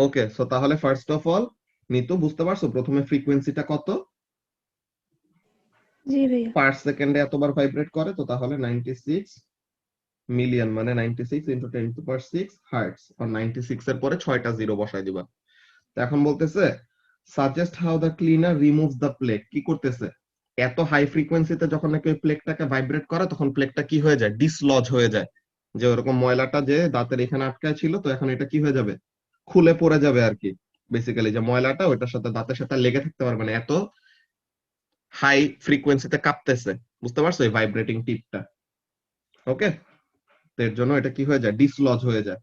ওকে, সো তাহলে ফার্স্ট অফ অল নিতু বুঝতে পারছো প্রথমে ফ্রিকোয়েন্সিটা কত? जी भैया। পার সেকেন্ডে এতবার ভাইব্রেট করে, তো তাহলে 96 মিলিয়ন মানে 96 ইনটু 10 টু পাওয়ার 6 হার্টস, আর 96 এর পরে 6টা জিরো বসাই দিবা। তো এখন বলতেছে suggest how the cleaner removes the plaque. কি করতেছে, এত হাই ফ্রিকোয়েন্সিতে যখন নাকি ওই প্লেকটাকে ভাইব্রেট করে তখন প্লেকটা কি হয়ে যায়, ডিসলজ হয়ে যায়, যে ওরকম ময়লাটা যে দাঁতের এখানে আটকায় ছিল, তো এখন এটা কি হয়ে যাবে, খুলে পড়ে যাবে আর কি। বেসিক্যালি যে ময়লাটা ওইটার সাথে দাঁতের সাথে লেগে থাকতে পারবে না, এত হাই ফ্রিকোয়েন্সিতে কাঁপতেছে। বুঝতে পারছো এই ভাইব্রেটিং টিপটা? ওকে, এর জন্য এটা কি হয়ে যায়, ডিসলজ হয়ে যায়।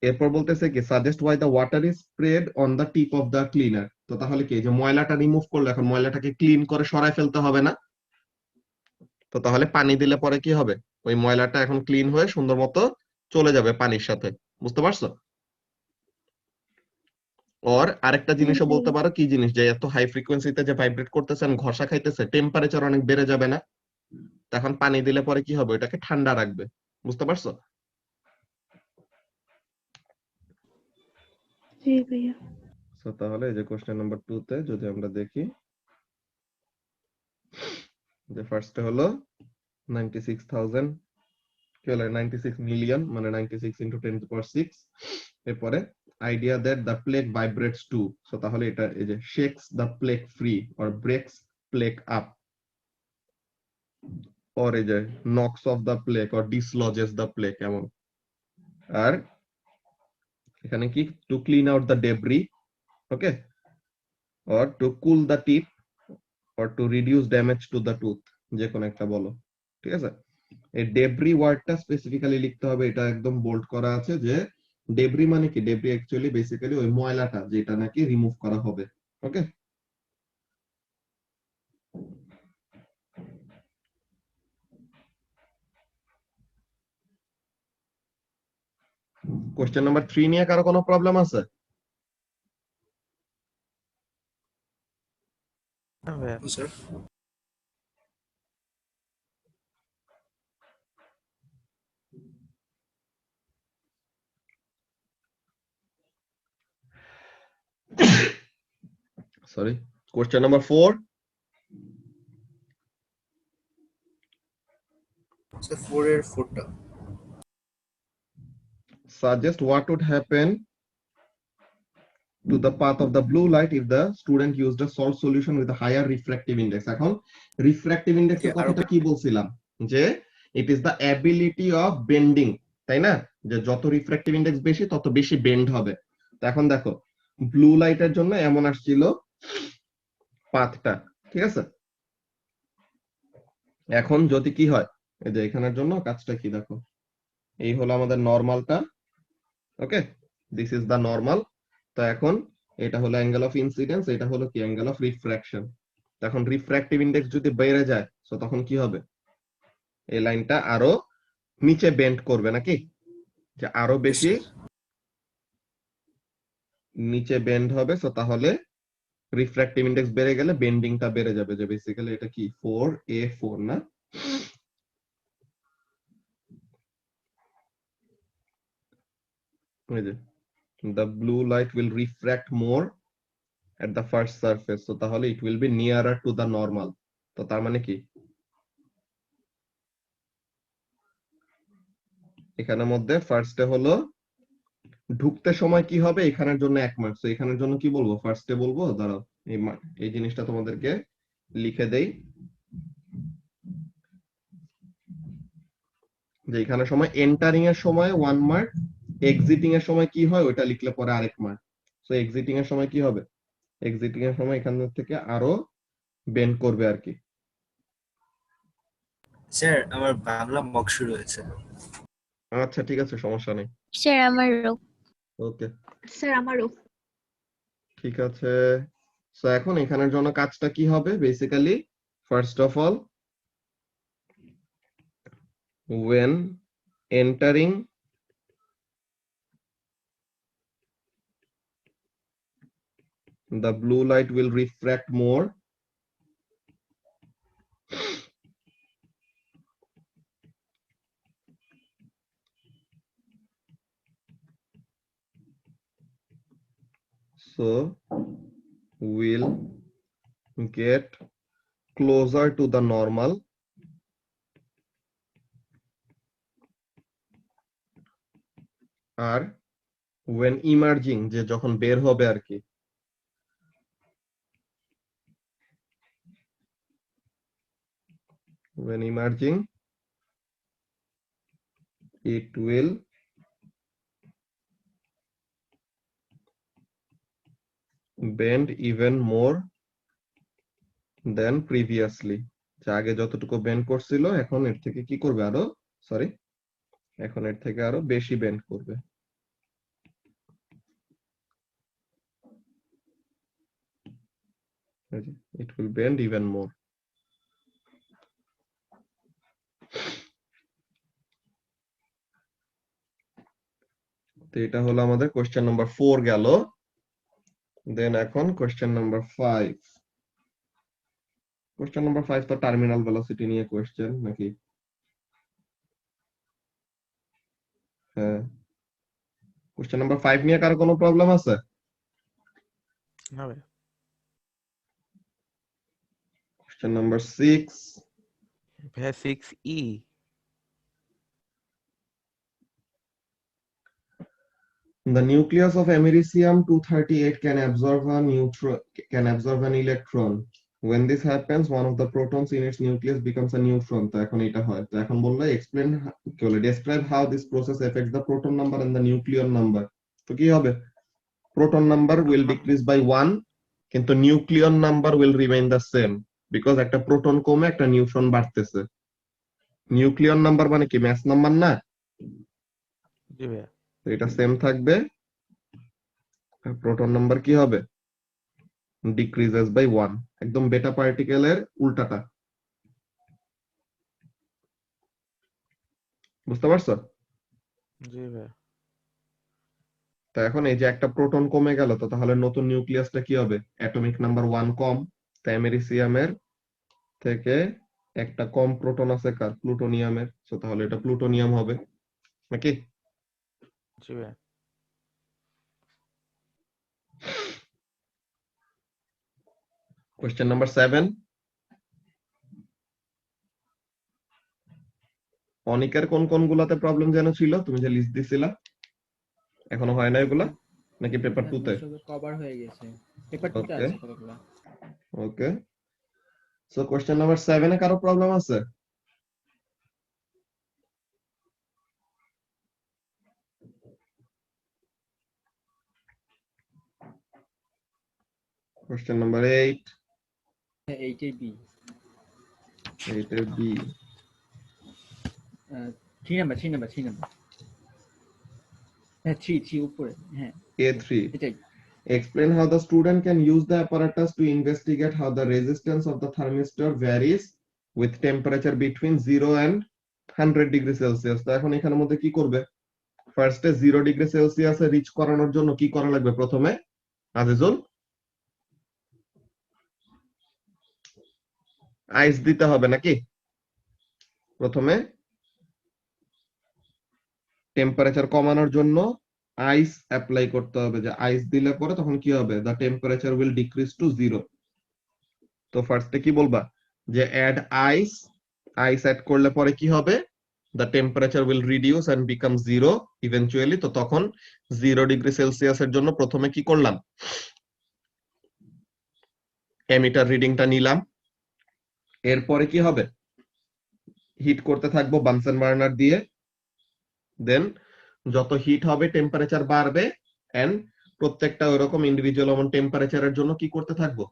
এরপর বলতেছে কি suggest why the water is spread on the tip of the cleaner. তো তাহলে কি, যে ময়লাটা রিমুভ করলে এখন ময়লাটাকে ক্লিন করে সরাই ফেলতে হবে না? তো তাহলে পানি দিলে পরে কি হবে, ওই ময়লাটা এখন ক্লিন হয়ে সুন্দর মতো চলে যাবে পানির সাথে। বুঝতে পারছো? ওর আরেকটা জিনিসও বলতে পারো, কি জিনিস, যে এত হাই ফ্রিকোয়েন্সিতে যে ভাইব্রেট করতেছেন, ঘষা খাইতেছে, টেম্পারেচার অনেক বেড়ে যাবে না? তখন পানি দিলে পরে কি হবে, ওটাকে ঠান্ডা রাখবে। বুঝতে পারছো? जी भैया। সো তাহলে এই যে কোশ্চেন নাম্বার 2 তে যদি আমরা দেখি যে ফার্স্টে হলো 96,000 কি হলো 96 মিলিয়ন মানে 96 ইনটু 10 টু পাওয়ার 6 এরপরে idea that the plaque vibrates to so তাহলে এটা এই যে shakes the plaque free or breaks plaque up or এই যে knocks off the plaque or dislodges the plaque এমন আর এখানে কি to clean out the debris okay or to cool the tip or to reduce damage to the tooth যে কোনো একটা বলো ঠিক আছে এই ডেব্রি ওয়ার্ডটা স্পেসিফিক্যালি লিখতে হবে এটা একদম বোল্ড করা আছে যে ডেব্রি মানে কি ডেব্রি অ্যাকচুয়ালি বেসিক্যালি ওই ময়লাটা যেটা নাকি রিমুভ করা হবে ওকে কোশ্চেন নাম্বার 3 নিয়ে কারো কোনো প্রবলেম আছে না ভাইয়া। Sir sorry question number 4 sir 4 এর 4টা suggest what would happen to the path of the blue light if the student used a salt solution with a higher refractive index এখন refractive index এর কথাটা কি বলছিলাম যে it is the ability of bending তাই না যে যত refractive index বেশি তত বেশি বেন্ড হবে তো এখন দেখো ব্লু লাইটের জন্য এমন আসছিল পাথটা ঠিক আছে এখন যদি কি হয় এই যে এখানের জন্য কাজটা কি দেখো এই হলো আমাদের নরমালটা okay this is the normal তো এখন এটা হলো অ্যাঙ্গেল অফ ইনসিডেন্স এটা হলো কি অ্যাঙ্গেল অফ রিফ্র্যাকশন তখন রিফ্র্যাক্টিভ ইনডেক্স যদি বেড়ে যায় সো তখন কি হবে এই লাইনটা আরো নিচে বেন্ড করবে নাকি যে আরো বেশি নিচে বেন্ড হবে সো তাহলে রিফ্র্যাক্টিভ ইনডেক্স বেড়ে গেলে বেন্ডিংটা বেড়ে যাবে যে বেসিক্যালি এটা কি 4a4 না এই যে the blue light will refract more at the first surface so তাহলে it will be nearer to the normal তো তার মানে কি এখানের মধ্যে ফার্স্টে হলো ঢুকতে সময় কি হবে এখানের জন্য 1 মার্ক তো এখানের জন্য কি বলবো ফার্স্টে বলবো দাঁড়াও এই জিনিসটা তোমাদেরকে লিখে দেই যে এখানে সময় এন্টারিং এর সময় 1 মার্ক এক্সিটিং এর সময় কি হয় ওটা লিখলে পরে আরেক মার্ক সো এক্সিটিং এর সময় কি হবে এক্সিটিং এর সময় এখান থেকে আরো বেন্ড করবে আর কি স্যার আমার বাংলা মক শুরু হয়েছে আচ্ছা ঠিক আছে সমস্যা নেই স্যার আমারও ওকে স্যার আমারও। ঠিক আছে সো এখন এখানের জন্য কাজটা কি হবে basically first of all when entering the blue light will refract more so will get closer to the normal আর when emerging যে যখন বের হবে আর কি when emerging it will bend even more than previously যে আগে যতটুকু বেন্ড করছিল এখন এর থেকে কি করবে আরো সরি এখন এর থেকে আরো বেশি বেন্ড করবে it will bend even more তো এটা হলো আমাদের কোশ্চেন নাম্বার 4 গেল দেন এখন কোশ্চেন নাম্বার 5 কোশ্চেন নাম্বার 5 তো টার্মিনাল ভেলোসিটি নিয়ে কোশ্চেন নাকি হ্যাঁ কোশ্চেন নাম্বার 5 নিয়ে কারো কোনো প্রবলেম আছে না ভাই Question number 6. ভাইয়া 6E The nucleus of americium-238 can absorb an electron. When this happens, one of the protons in its nucleus becomes a neutron. তো এখন এটা হয়। তো এখন বললো describe how this process affects the proton number and the nucleon number. তো কি হবে? Proton number will decrease by 1, কিন্তু nucleon number will remain the same because একটা proton কমে একটা neutron বাড়তেছে। নিউক্লিয়ন নাম্বার মানে কি ম্যাথ নাম্বার না? জি ভাইয়া তো এটা সেম থাকবে। প্রোটন নাম্বার কি হবে? ডিক্রিজেস বাই 1, একদম বেটা পার্টিকেলের উল্টাটা। বুঝতে পারছো? জি ভাইয়া তো এখন এই যে একটা প্রোটন কমে গেল, তো তাহলে নতুন নিউক্লিয়াসটা কি হবে? অ্যাটমিক নাম্বার 1 কম। তো আমেরিসিয়ামের থেকে একটা কম প্রোটন আছে কার? প্লুটোনিয়ামের। সো তাহলে এটা প্লুটোনিয়াম হবে নাকি? জি ভাইয়া কোশ্চেন নাম্বার 7। অনিকের কোন কোন গুলাতে প্রবলেম যেন ছিল, তুমি যে লিস্ট দিছিলা? এখনো হয় না এগুলা নাকি পেপার 2 তে? কভার হয়ে গেছে, পেপার 2 তে ওকে আছে কতগুলো। ওকে, সো কোশ্চেন নাম্বার 7 এ কারো প্রবলেম আছে? Question number 8। 8 এর বি, 8 এর বি। 3 নাম্বার হ্যাঁ 3 উপরে, হ্যাঁ A3. এটাই। Explain how the student can use the apparatus to investigate how the resistance of the thermistor varies with temperature between 0 and 100 degree Celsius. তো এখন এখানের মধ্যে কি করবে? ফার্স্টে 0 ডিগ্রি সেলসিয়াসে রিচ করানোর জন্য কি করা লাগবে প্রথমে আজিজুল? আইস দিতে হবে নাকি? প্রথমে টেম্পারেচার কমানোর জন্য আইস অ্যাপ্লাই করতে হবে। যে আইস দিলে পরে তখন কি হবে? The temperature will decrease to 0। তো ফার্স্টে কি বলবা? যে অ্যাড আইস, আইস অ্যাড করলে পরে কি হবে? The temperature will reduce and become 0 eventually. তো তখন 0 ডিগ্রি সেলসিয়াসের জন্য প্রথমে কি করলাম? এমিটার রিডিংটা নিলাম। এরপরে কি হবে? হিট করতে থাকবো বানসেন বার্নার দিয়ে। দেন যত হিট হবে টেম্পারেচার বাড়বে, এন্ড প্রত্যেকটা ওইরকম ইন্ডিভিজুয়াল অমন টেম্পারেচারের জন্য কি করতে থাকবো?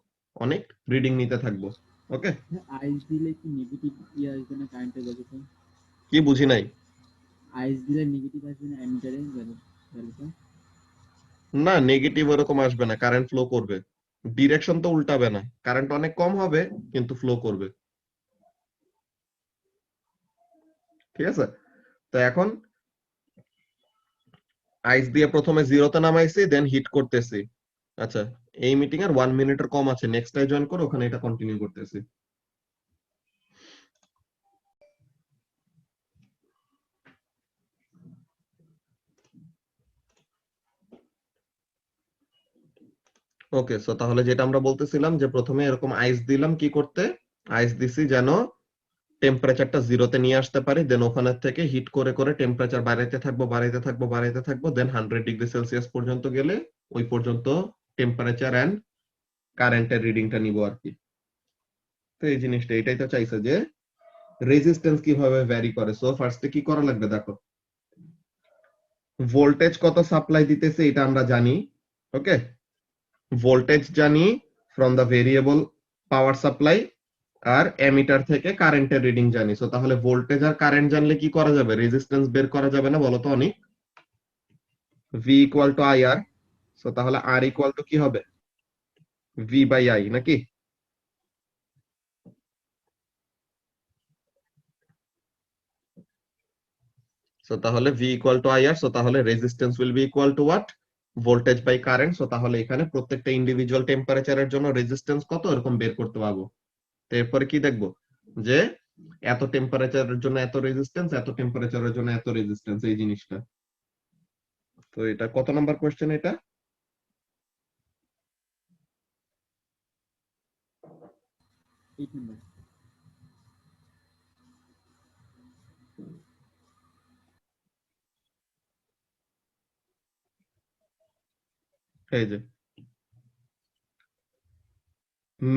অনেক রিডিং নিতে থাকবো। ওকে, আইস দিলে কি নেগেটিভ ইয়ে আসবে না কারেন্টের ভ্যালুতে? কি বুঝি নাই? আইস দিলে নেগেটিভ আসবে না অ্যামিটারের ভ্যালুতে? না, নেগেটিভ ওরকম আসবে না, কারেন্ট ফ্লো করবে। ডিরেকশন তো উল্টাবে না, কারেন্ট অনেক কম হবে কিন্তু ফ্লো করবে। ঠিক আছে, তো এখন আইস দিয়ে প্রথমে 0 তে নামাইছি, দেন হিট করতেছি। আচ্ছা, এই মিটিং এর 1 মিনিটের কম আছে, নেক্সট টাই জয়েন করো, ওখানে এটা কন্টিনিউ করতেছি। ওকে, সো তাহলে যেটা আমরা বলতেছিলাম যে প্রথমে এরকম আইস দিলাম কি করতে? আইস দিছি যেন টেম্পারেচারটা 0 তে নিয়ে আসতে পারি, দেন ওখানে থেকে হিট করে করে টেম্পারেচার বাড়াইতে থাকবো, দেন 100 ডিগ্রি সেলসিয়াস পর্যন্ত গেলে ওই পর্যন্ত টেম্পারেচার এন্ড কারেন্টের রিডিংটা নিব আর কি। তো এই জিনিসটা এটাই তো চাইছে যে রেজিস্ট্যান্স কিভাবে ভ্যারি করে। সো ফার্স্টে কি করা লাগবে দেখো, ভোল্টেজ কত সাপ্লাই দিতেছে এটা আমরা জানি। ওকে, ভোল্টেজ জানি from the variable power supply, আর এমিটার থেকে কারেন্টের রিডিং জানি। সো তাহলে ভোল্টেজ আর কারেন্ট জানলে কি করা যাবে? রেজিস্ট্যান্স বের করা যাবে না বলো তো অনেক? V equal to I R. So তাহলে আর ইকুয়াল টু কি হবে? ভি বাই আই নাকি? সো তাহলে V equal to I R. So তাহলে resistance will be equal to what? Voltage by current. So তাহলে এখানে প্রত্যেকটা ইন্ডিভিজুয়াল টেম্পারেচারের জন্য রেজিস্ট্যান্স কত এরকম বের করতে পারবো। তো এরপরে কি দেখবো? যে এত টেম্পারেচারের জন্য এত রেজিস্ট্যান্স, এত টেম্পারেচারের জন্য এত রেজিস্ট্যান্স, এই জিনিসটা। তো এটা কত নাম্বার কোশ্চেন এটা? 8 number. এই যে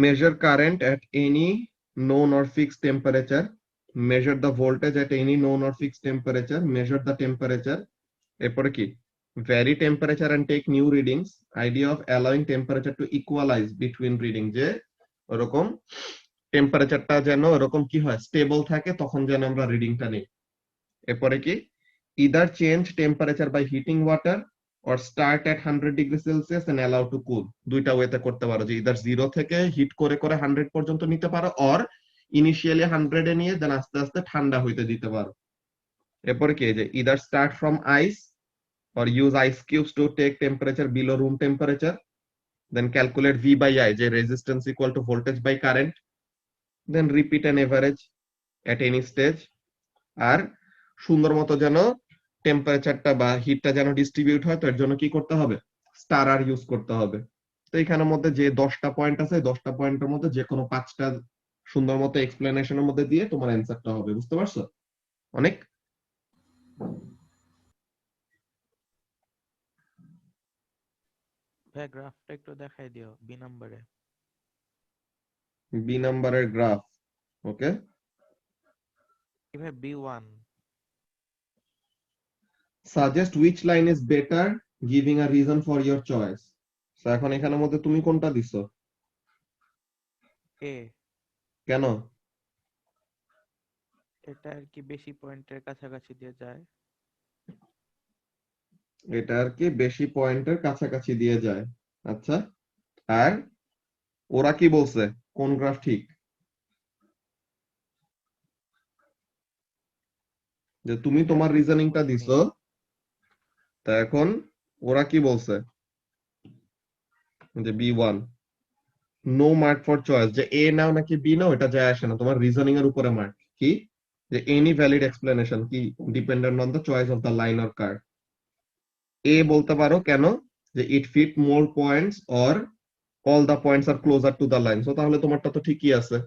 measure current at any known or fixed temperature, measure the voltage at any known or fixed temperature, measure the temperature, এরপরে কি vary temperature and take new readings, idea of allowing temperature to equalize between reading, যে ওরকম টেম্পারেচারটা যেন এরকম কি হয় stable থাকে তখন যেন আমরা রিডিংটা নিই। এরপরে কি either change temperature by heating water or start at 100 degree Celsius and allow to cool, দুইটা ওয়েতে করতে পারো, যে either 0 থেকে হিট করে করে 100 পর্যন্ত নিতে পারো or ইনিশিয়ালি 100 এ নিয়ে দেন আস্তে আস্তে ঠান্ডা হইতে দিতে পারো। এরপরে কি যে either start from ice or use ice cubes to take temperature below room temperature, then calculate V by I, যে resistance equal to voltage by current, then repeat an average at any stage, আর সুন্দর মতো যেন টেম্পারেচারটা বা হিটটা যেন distribute হয়, তো এর জন্য কি করতে হবে স্টার আর ইউজ করতে হবে। তো এখানের মধ্যে যে 10টা পয়েন্ট আছে 10টা পয়েন্টের মধ্যে যে কোনো 5টা সুন্দর মতো এক্সপ্লেনেশনের মধ্যে দিয়ে তোমার অ্যানসারটা হবে, বুঝতে পারছো? অনেক ভাই গ্রাফটা একটু দেখাই দিও বি নাম্বারে। বি নাম্বারের গ্রাফ, ওকে কি ভাই B1 suggest which line is better giving a reason for your choice, তো এখন এখানের মধ্যে তুমি কোনটা দিছো? এ, কেন? এটা আর কি বেশি পয়েন্টের কাছাকাছি দিয়ে যায়। এটা আর কি বেশি পয়েন্টের কাছাকাছি দিয়ে যায়, আচ্ছা। আর ওরা কি বলছে কোন গ্রাফ ঠিক? যে তুমি তোমার রিজনিংটা দিছো, তা এখন ওরা কি বলছে যে B1 no mark for choice, যে এ নাও নাকি বি নাও এটা যায় আসে না, তোমার রিজনিং এর উপরে মার্ক কি, যে এনি ভ্যালিড এক্সপ্লেনেশন কি dependent on the choice of the line or curve. এ বলতে পারো কেন, যে it fit more points or all the points are closer to the line, so তাহলে তোমারটা তো ঠিকই আছে,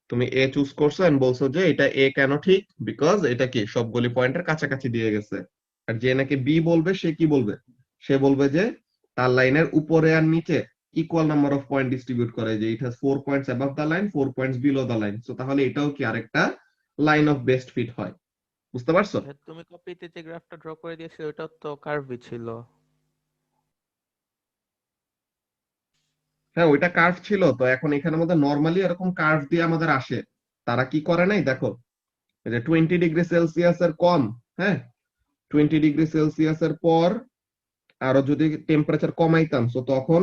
তুমি এ চুজ করছো এন্ড বলছো যে এটা এ কেন ঠিক, বিকজ এটা কি সবগুলি পয়েন্টের কাছাকাছি দিয়ে গেছে। আর যে নাকি বি বলবে সে কি বলবে, সে বলবে যে তার লাইনের উপরে আর নিচে equal number of point distribute করে, যে it has 4 points above the line 4 points below the line, so তাহলে এটাও কি আরেকটা লাইন অফ বেস্ট ফিট হয়, বুঝতে পারছো? ভাই তুমি কপিতে যে গ্রাফটা ড্র করে দিয়েছো ওটা তো কার্ভই ছিল। হ্যাঁ ওইটা কার্ভ ছিল, তো এখন এখানের মধ্যে নরমালি এরকম কার্ভ দিয়ে আমাদের আসে, তারা কি করে নাই দেখো, এই যে 20 ডিগ্রি সেলসিয়াস এর কম, হ্যাঁ 20 ডিগ্রি সেলসিয়াস এর পর আরো যদি টেম্পারেচার কমাইতাম, তো তখন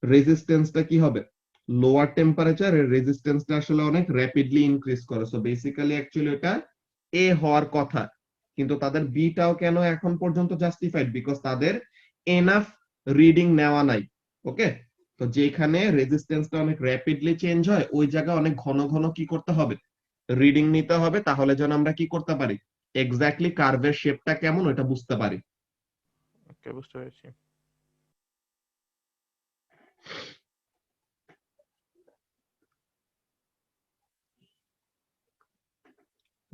রেজিস্ট্যান্সটা কি হবে, লোয়ার টেম্পারেচার এর রেজিস্ট্যান্সটা আসলে অনেক র্যাপিডলি ইনক্রিজ করে, সো বেসিক্যালি অ্যাকচুয়ালি এটা এ হওয়ার কথা, কিন্তু তাদের বিটাও কেন এখন পর্যন্ত জাস্টিফাইড, বিকজ তাদের এনাফ রিডিং নেওয়া নাই, ওকে। তো যেখানে রেজিস্ট্যান্সটা অনেক র্যাপিডলি চেঞ্জ হয় ওই জায়গায় অনেক ঘন ঘন কি করতে হবে, রিডিং নিতে হবে, তাহলে যেন আমরা কি করতে পারি এক্স্যাক্টলি কার্ভের শেপটা কেমন ওটা বুঝতে পারি। ওকে বুঝতে পেরেছি।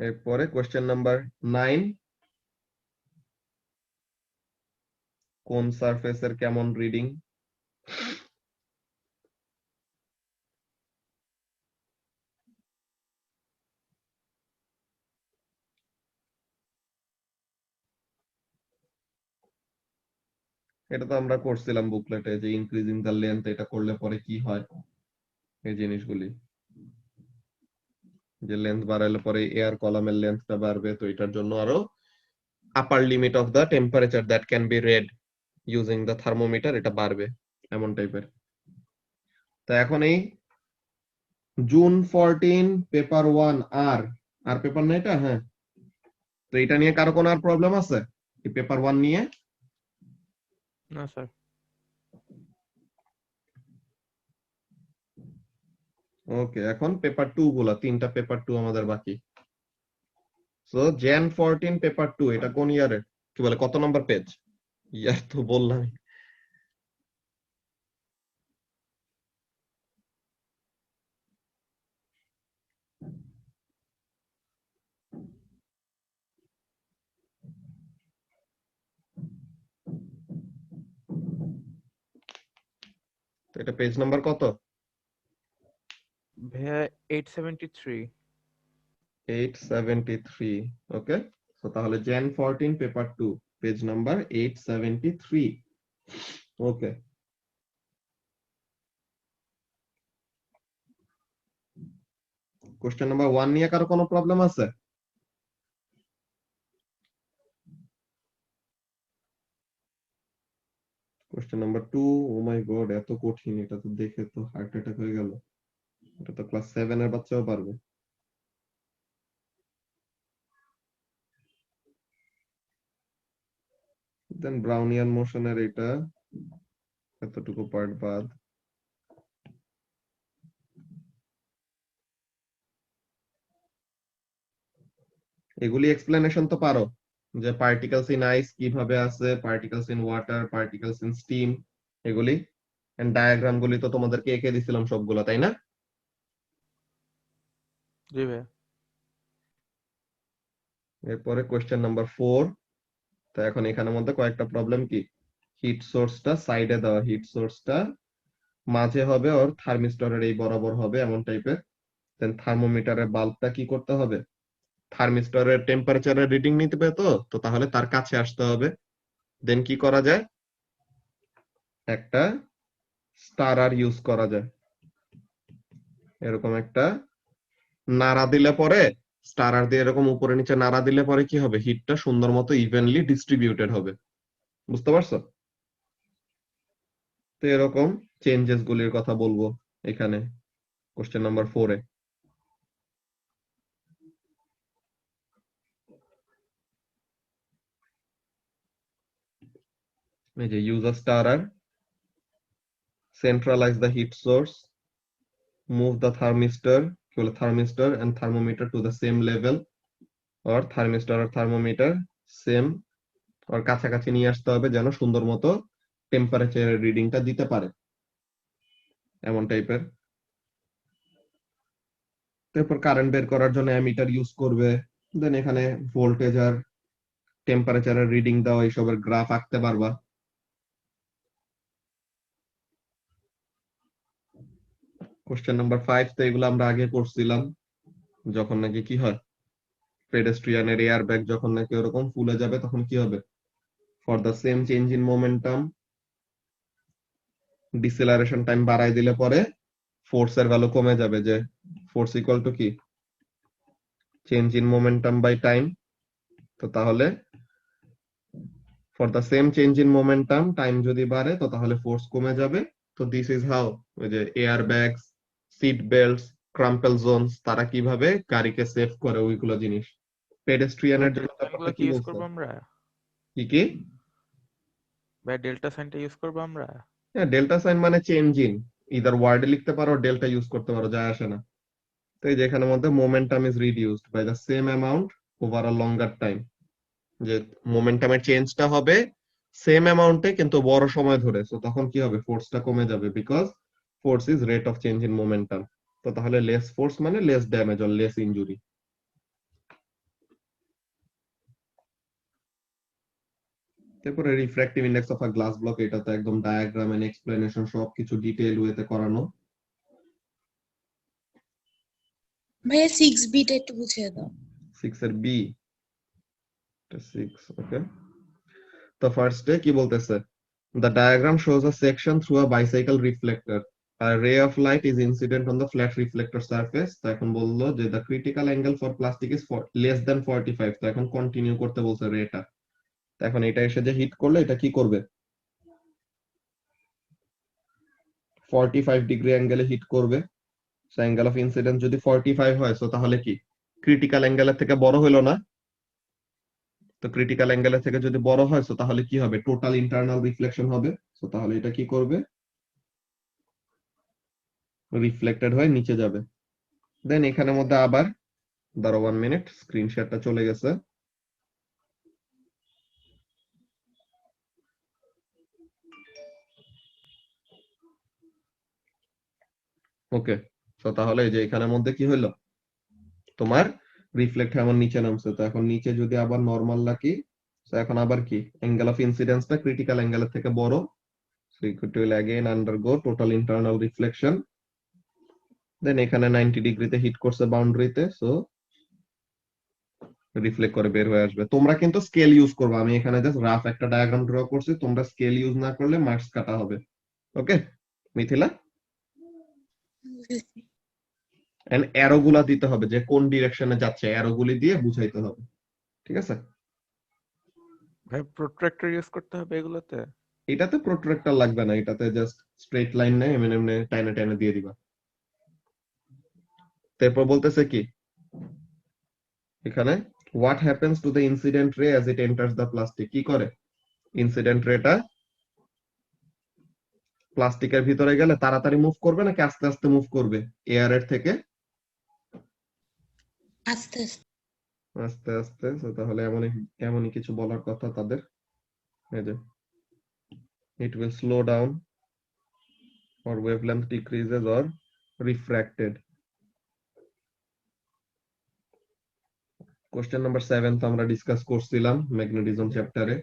এরপরে কোশ্চেন নাম্বার 9, কোন সারফেসের কেমন রিডিং? এটা তো আমরা করছিলাম বুকলেটে, যে ইনক্রিজিং দ্য লেন্থ এটা করলে পরে কি হয়, এই জিনিসগুলি, যে লেন্থ বাড়াইলে পরে এয়ার কলামের লেন্থটা বাড়বে, তো এটার জন্য আরো আপার limit of the temperature that can be red using the thermometer এটা বাড়বে, এমন টাইপের। তো এখন এই জুন 14 পেপার 1 আর পেপার না এটা, হ্যাঁ, তো এটা নিয়ে কারো কোনো আর প্রবলেম আছে এই পেপার 1 নিয়ে? না স্যার। ওকে, এখন পেপার 2 গুলা 3টা পেপার 2 আমাদের বাকি। সো jan 14 পেপার 2 এটা কোন ইয়ারে, কি বলে কত নম্বর পেজ? ইয়ার তো বললাম। এটা পেজ নাম্বার কত? ভাইয়া 873। 873, ওকে। সো তাহলে Jan 14 পেপার 2 পেজ নাম্বার 873, ওকে। কোশ্চেন নাম্বার 1 নিয়ে কারো কোনো প্রবলেম আছে? কোশ্চেন নাম্বার 2, ও মাই গড, এত কঠিন! এটা তো দেখে তো হার্ট অ্যাটাক হয়ে গেল। এটা তো ক্লাস 7 এর বাচ্চাও পারবে। দেন ব্রাউনিয়ান মোশনের এটা এতটুকু পার্ট বাদ। এগুলি এক্সপ্লেনেশন তো পারো, যে পার্টিকেলস ইন আইস কিভাবে আছে, particles in water, particles in steam, এগুলি এন্ড ডায়াগ্রাম গুলি তো তোমাদেরকে এঁকে দিছিলাম সবগুলো, তাই না? জি ভাইয়া। এরপরে কোশ্চেন নাম্বার 4। তো এখন এখানের মধ্যে কয়েকটা প্রবলেম কি, হিট সোর্সটা সাইডে দেওয়া, হিট সোর্সটা মাঝে হবে ওর থার্মিস্টরের এই বরাবর হবে এমন টাইপের। দেন থার্মোমিটারের বাল্বটা কি করতে হবে, থার্মিস্টরের টেম্পারেচারের রিডিং নিতে হবে, তো তাহলে তার কাছে আসতে হবে। দেন কি করা যায়, একটা স্টারার ইউজ করা যায়। এরকম একটা নাড়া দিলে পরে, স্টারার দিয়ে এরকম উপরে নিচে নাড়া দিলে পরে কি হবে, হিটটা সুন্দর মতো ইভেনলি ডিস্ট্রিবিউটেড হবে। বুঝতে পারছো? তো এরকম চেঞ্জেস গুলির কথা বলবো এখানে কোশ্চেন নাম্বার 4 এ। এই যে use a stirrer, centralize the heat source, move the thermistor and thermometer to the same level, or thermistor or thermometer same or কাছাকাছি নিয়ে আসতে হবে যেন সুন্দর মতো টেম্পারেচারের রিডিংটা দিতে পারে, এমন টাইপের। তারপর কারেন্ট বের করার জন্য অ্যামিটার ইউজ করবে। দেন এখানে ভোল্টেজ আর টেম্পারেচারের রিডিং দাও, এইসবের গ্রাফ আঁকতে পারবা। কোশ্চেন নাম্বার 5, তো এগুলো আমরা আগে করছিলাম, যখন নাকি কি হয়, পেডেস্ট্রিয়ানের এয়ার ব্যাগ যখন নাকি ওরকম ফুলে যাবে তখন কি হবে, for the same change in momentum deceleration time বাড়াই দিলে পরে ফোর্সের ভ্যালু কমে যাবে, যে ফোর্স ইকুয়াল টু কি, change in momentum by time. তো তাহলে for the same change in momentum time যদি বাড়ে তো তাহলে ফোর্স কমে যাবে। তো দিস ইজ হাউ, ওই যে air bags, seat belts, crumple zones, তারা কিভাবে গাড়িকে সেভ করে, ওইগুলো জিনিস। পেডেস্ট্রিয়ানের জন্য ব্যাপারটা কি কি ইউজ বলছো, করবো আমরা? কি? ভাই ডেল্টা সাইনটা ইউজ করবো আমরা? হ্যাঁ, ডেল্টা সাইন মানে চেঞ্জ ইন, ইদার ওয়ার্ডে লিখতে পারো, ডেল্টা ইউজ করতে পারো, যায় আসে না। তো এই যে এখানের মধ্যে momentum is reduced by the same amount over a longer time, যে মোমেন্টামের চেঞ্জটা হবে সেম অ্যামাউন্টে কিন্তু বড় সময় ধরে। তো তখন কি হবে, ফোর্সটা কমে যাবে, because force is rate of change in momentum. তো তাহলে লেস ফোর্স মানে less damage or less injury. তারপরে refractive index of a glass block, এটা তো একদম ডায়াগ্রাম এন্ড এক্সপ্লেনেশন সবকিছু ডিটেইল ওয়েতে করানো। ভাইয়া 6B টা একটু বুঝিয়ে দাও। 6 এর বি, 6, ওকে। তো ফার্স্টে কি বলতেছে, the diagram shows a section through a bicycle reflector, a ray of light is incident on the flat reflector surface। তো এখন বললো যে the critical angle for plastic is less than 45। তো এখন কন্টিনিউ করতে বলছে রেটা। তো এখন এটা এসে যে হিট করলে এটা কি করবে, 45 ডিগ্রি অ্যাঙ্গেলে হিট করবে। সো অ্যাঙ্গেল অফ ইনসিডেন্স যদি 45 হয়, সো তাহলে কি ক্রিটিক্যাল অ্যাঙ্গেলের থেকে বড় হইলো না? তো ক্রিটিক্যাল অ্যাঙ্গেলের থেকে যদি বড় হয়, সো তাহলে কি হবে, টোটাল ইন্টারনাল রিফ্লেকশন হবে। সো তাহলে এটা কি করবে, রিফ্লেক্টেড হয়ে নিচে যাবে। দেন এখানের মধ্যে আবার ধরো 1 মিনিট, স্ক্রিন শেয়ারটা চলে গেছে। ওকে, তো তাহলে এই যে এখানের মধ্যে কি হলো, তোমার রিফ্লেক্ট হয়ে আমার নিচে নামছে। তো এখন নিচে যদি আবার নরমাল রাখি, তো এখন আবার কি, অ্যাঙ্গেল অফ ইনসিডেন্সটা ক্রিটিক্যাল অ্যাঙ্গেলের থেকে বড়। So it will again undergo total internal reflection. Then এখানে 90 ডিগ্রিতে হিট করছে বাউন্ডারিতে, সো রিফ্লেক্ট করে বের হয়ে আসবে। তোমরা কিন্তু স্কেল ইউজ করবে, আমি এখানে জাস্ট রাফ একটা ডায়াগ্রাম ড্র করছি, তোমরা স্কেল ইউজ না করলে মার্কস কাটা হবে। ওকে মিথিলা, বুঝেছি। এন্ড অ্যারো গুলা দিতে হবে যে কোন ডিরেকশনে যাচ্ছে, অ্যারো গুলি দিয়ে বুঝাইতে হবে, ঠিক আছে? ভাই প্রোট্রাক্টর ইউজ করতে হবে এগুলোতে? এটাতে প্রোট্রাক্টর লাগবে না, এটাতে জাস্ট স্ট্রেট লাইন নেই, এমনি এমনি টাইনে টাইনে দিয়ে দিবা। তারপর বলতেছে কি এখানে, what happens to the incident ray as it enters the plastic? কি করে ইনসিডেন্ট রেটা প্লাস্টিকের ভিতরে গেলে তাড়াতাড়ি মুভ করবে নাকি আস্তে আস্তে মুভ করবে এয়ারের থেকে? আস্তে আস্তে। আস্তে আস্তে। So তাহলে এমনই কিছু বলার কথা তাদের, এই যে it will slow down or wavelength decreases or refracted. Question number 7 তো আমরা ডিসকাস করছিলাম ম্যাগনেটিজম চ্যাপ্টারে।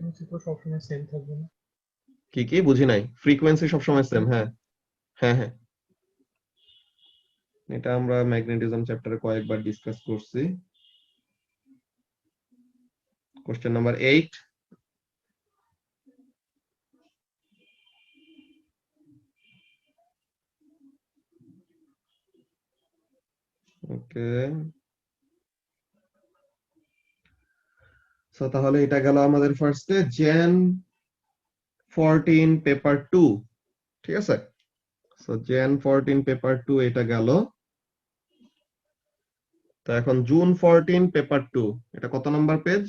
কি কি বুঝি নাই? ফ্রিকোয়েন্সি সবসময় সেম, হ্যাঁ হ্যাঁ হ্যাঁ, এটা আমরা ম্যাগনেটিজম চ্যাপ্টারে কয়েকবার ডিসকাস করছি। কোশ্চেন নাম্বার 8, ওকে। সো তাহলে এটা গেল আমাদের ফার্স্টে জেন 14 পেপার 2, ঠিক আছে? সো জেন 14 পেপার 2 এটা গেল। তো এখন জুন 14 পেপার 2, এটা কত নাম্বার পেজ?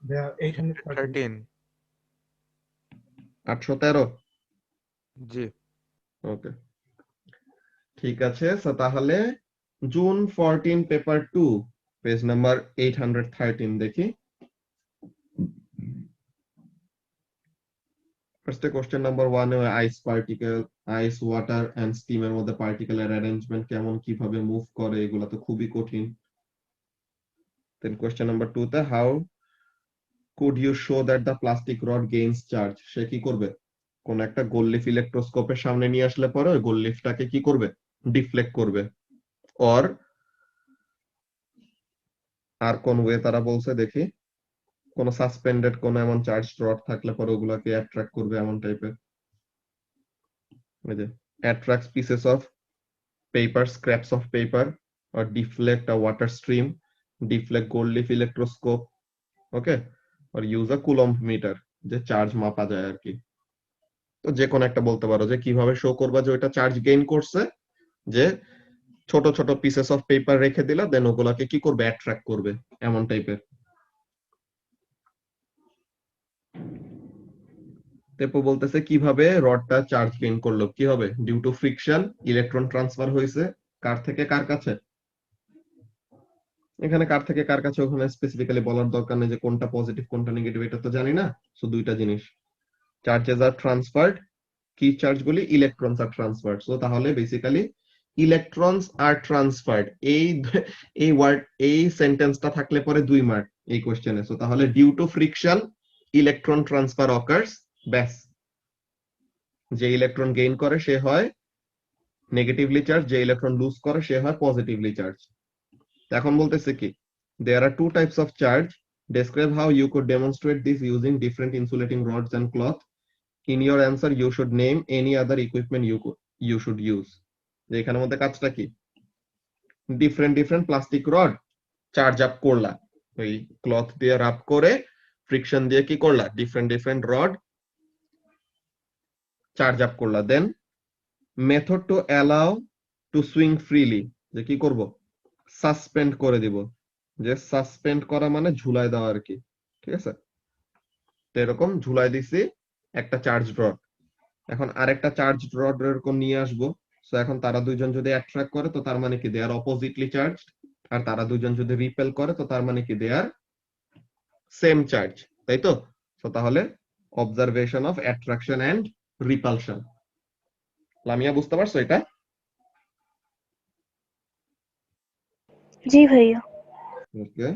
13। 813। জি। ওকে ঠিক আছে। সো তাহলে জুন 14 পেপার 2 পেজ নাম্বার 813 দেখি। ফার্স্টে কোশ্চেন নাম্বার 1 এ ice particle, ice water and স্টিমের মধ্যে পার্টিকেলের অ্যারেঞ্জমেন্ট কেমন, কিভাবে মুভ করে, এগুলো তো খুবই কঠিন। দেন কোশ্চেন নাম্বার 2 তে how could you show that the plastic rod gains charge? সে কি করবে, কোন একটা গোললিফ ইলেকট্রোস্কোপের সামনে নিয়ে আসলে পরে ওই গোললিফটাকে কি করবে, ডিফ্লেক্ট করবে। অর আর কোন ওয়ে তারা বলছে দেখি, কোন সাসপেন্ডেড কোন এমন চার্জ রড থাকলে পরে ওগুলাকে অ্যাট্রাক্ট করবে এমন টাইপের, ওই যে attracts pieces of paper, scraps of paper, or deflect a water stream, deflect gold leaf electroscope, okay, or use a coulomb meter, যে চার্জ মাপা যায় আর কি। তো যে কোনো একটা বলতে পারো যে কিভাবে শো করবা যে ওইটা চার্জ গেইন করছে, যে ছোট ছোট পিসেস অফ পেপার রেখে দিলা, দেন ওগুলাকে কি করবে, অ্যাট্রাক্ট করবে এমন টাইপের। তারপর বলতেছে কিভাবে রডটা চার্জ গেইন করলো, কি হবে, due to friction electron transfer হয়েছে কার থেকে কার কাছে। এখানে কার থেকে কার কাছে ওখানে স্পেসিফিক্যালি বলার দরকার নেই যে কোনটা পজিটিভ কোনটা নেগেটিভ, এটা তো জানি না। সো দুইটা জিনিস, চার্জেস আর ট্রান্সফার্ড, কি চার্জগুলি, ইলেকট্রনস আর ট্রান্সফার্ড। সো তাহলে বেসিক্যালি ইলেকট্রনস আর ট্রান্সফার্ড, এই ওয়ার্ড এই সেন্টেন্সটা থাকলে পরে 2 মার্ক এই কোশ্চেনে। সো তাহলে due to friction electron transfer occurs, ব্যাস। যে ইলেকট্রন গেইন করে সে হয় নেগেটিভলি চার্জ, যে ইলেকট্রন লুজ করে সে হয় পজিটিভলি চার্জ। এখন বলতেছে কি, there are 2 types of charge, describe how you could demonstrate this using different insulating rods and cloth. In your answer you should name any other equipment you should use. যে এখানের মধ্যে কাজটা কি, different plastic rod charge up করলা, ওই cloth দিয়ে রাব করে friction দিয়ে কি করলা, ডিফারেন্ট রড চার্জ আপ করলা। Then method to allow to swing freely, যে কি করব, সাসপেন্ড করে দিব, যে সাসপেন্ড করা মানে ঝুলাই দেওয়া আর কি, ঠিক আছে? তো এরকম ঝুলাই দিছি একটা চার্জ রড, এখন আরেকটা চার্জ রড এরকম নিয়ে আসবো। সো এখন তারা দুইজন যদি অ্যাট্রাক্ট করে তো তার মানে কি দে আর অপোজিটলি চার্জ, আর তারা দুইজন যদি রিপেল করে তো তার মানে কি দে আর সেম চার্জ, তাই তো? সো তাহলে observation of attraction and repulsion. Lamia বুঝতে পারছো এটা? জি ভাইয়া। ওকে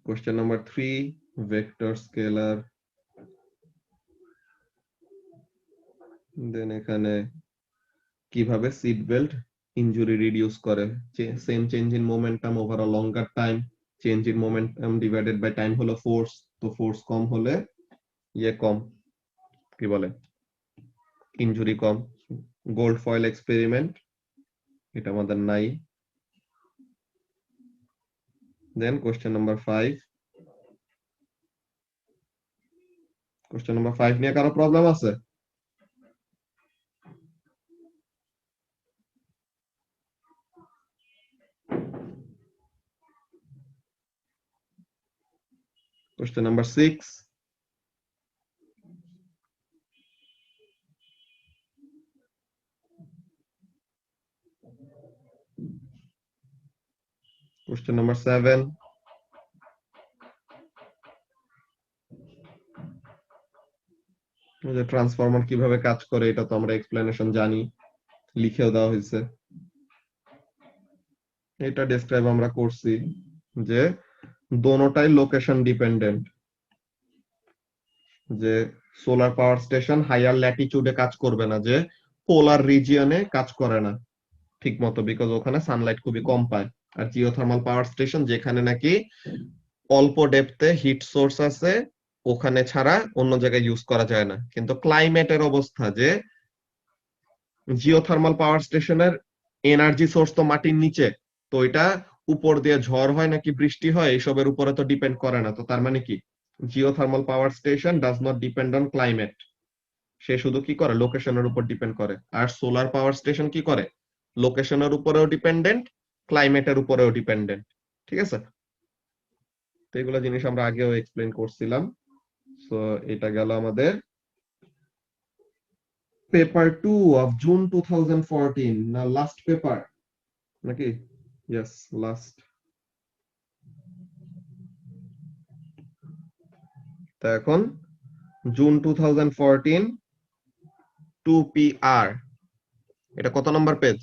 Question number 3, vector scalar. Then এখানে কিভাবে সিট বেল্ট ইনজুরি রিডিউস করে, same change in momentum over a longer time, change in momentum divided by time হলো ফোর্স, তো ফোর্স কম হলে কম, কি বলে ইনজুরি কম। গোল্ড ফয়েল এক্সপেরিমেন্ট, এটা আমাদের নাই। Then question number 5, question number 5 নিয়ে কারো প্রবলেম আছে? Question number 6. Question number 7. যে ট্রান্সফরমার কিভাবে কাজ করে এটা তো আমরা এক্সপ্লেনেশন জানি, লিখেও দেওয়া হয়েছে। এটা ডেসক্রাইব আমরা করছি যে দোনোটাই লোকেশন ডিপেন্ডেন্ট, যে সোলার পাওয়ার স্টেশন হাইয়ার ল্যাটিটিউডে কাজ করবে না, যে পোলার রিজিয়নে কাজ করে না ঠিক মতো, বিকজ ওখানে সানলাইট খুবই কম পায়। আর জিওথার্মাল পাওয়ার স্টেশন যেখানে নাকি অল্প ডেপথে হিট সোর্স আছে ওখানে ছাড়া অন্য জায়গায় ইউজ করা যায় না। কিন্তু ক্লাইমেটের অবস্থা যে জিওথার্মাল পাওয়ার স্টেশনের এনার্জি সোর্স তো মাটির নিচে, তো এটা উপর দিয়ে ঝড় হয় নাকি বৃষ্টি হয় এইসবের উপরে তো ডিপেন্ড করে না। তো তার মানে কি geothermal power station does not depend on climate, সে শুধু কি করে লোকেশনের উপর ডিপেন্ড করে। আর সোলার পাওয়ার স্টেশন কি করে লোকেশনের উপরেও ডিপেন্ডেন্ট, ক্লাইমেটের উপরেও ডিপেন্ডেন্ট। ঠিক আছে, তো এগুলো জিনিস আমরা আগেও এক্সপ্লেন করছিলাম। সো এটা গেল আমাদের পেপার 2 অফ জুন 2014 না লাস্ট পেপার নাকি? Yes, last. তো এখন জুন 2014 2PR, এটা কত নম্বর পেজ?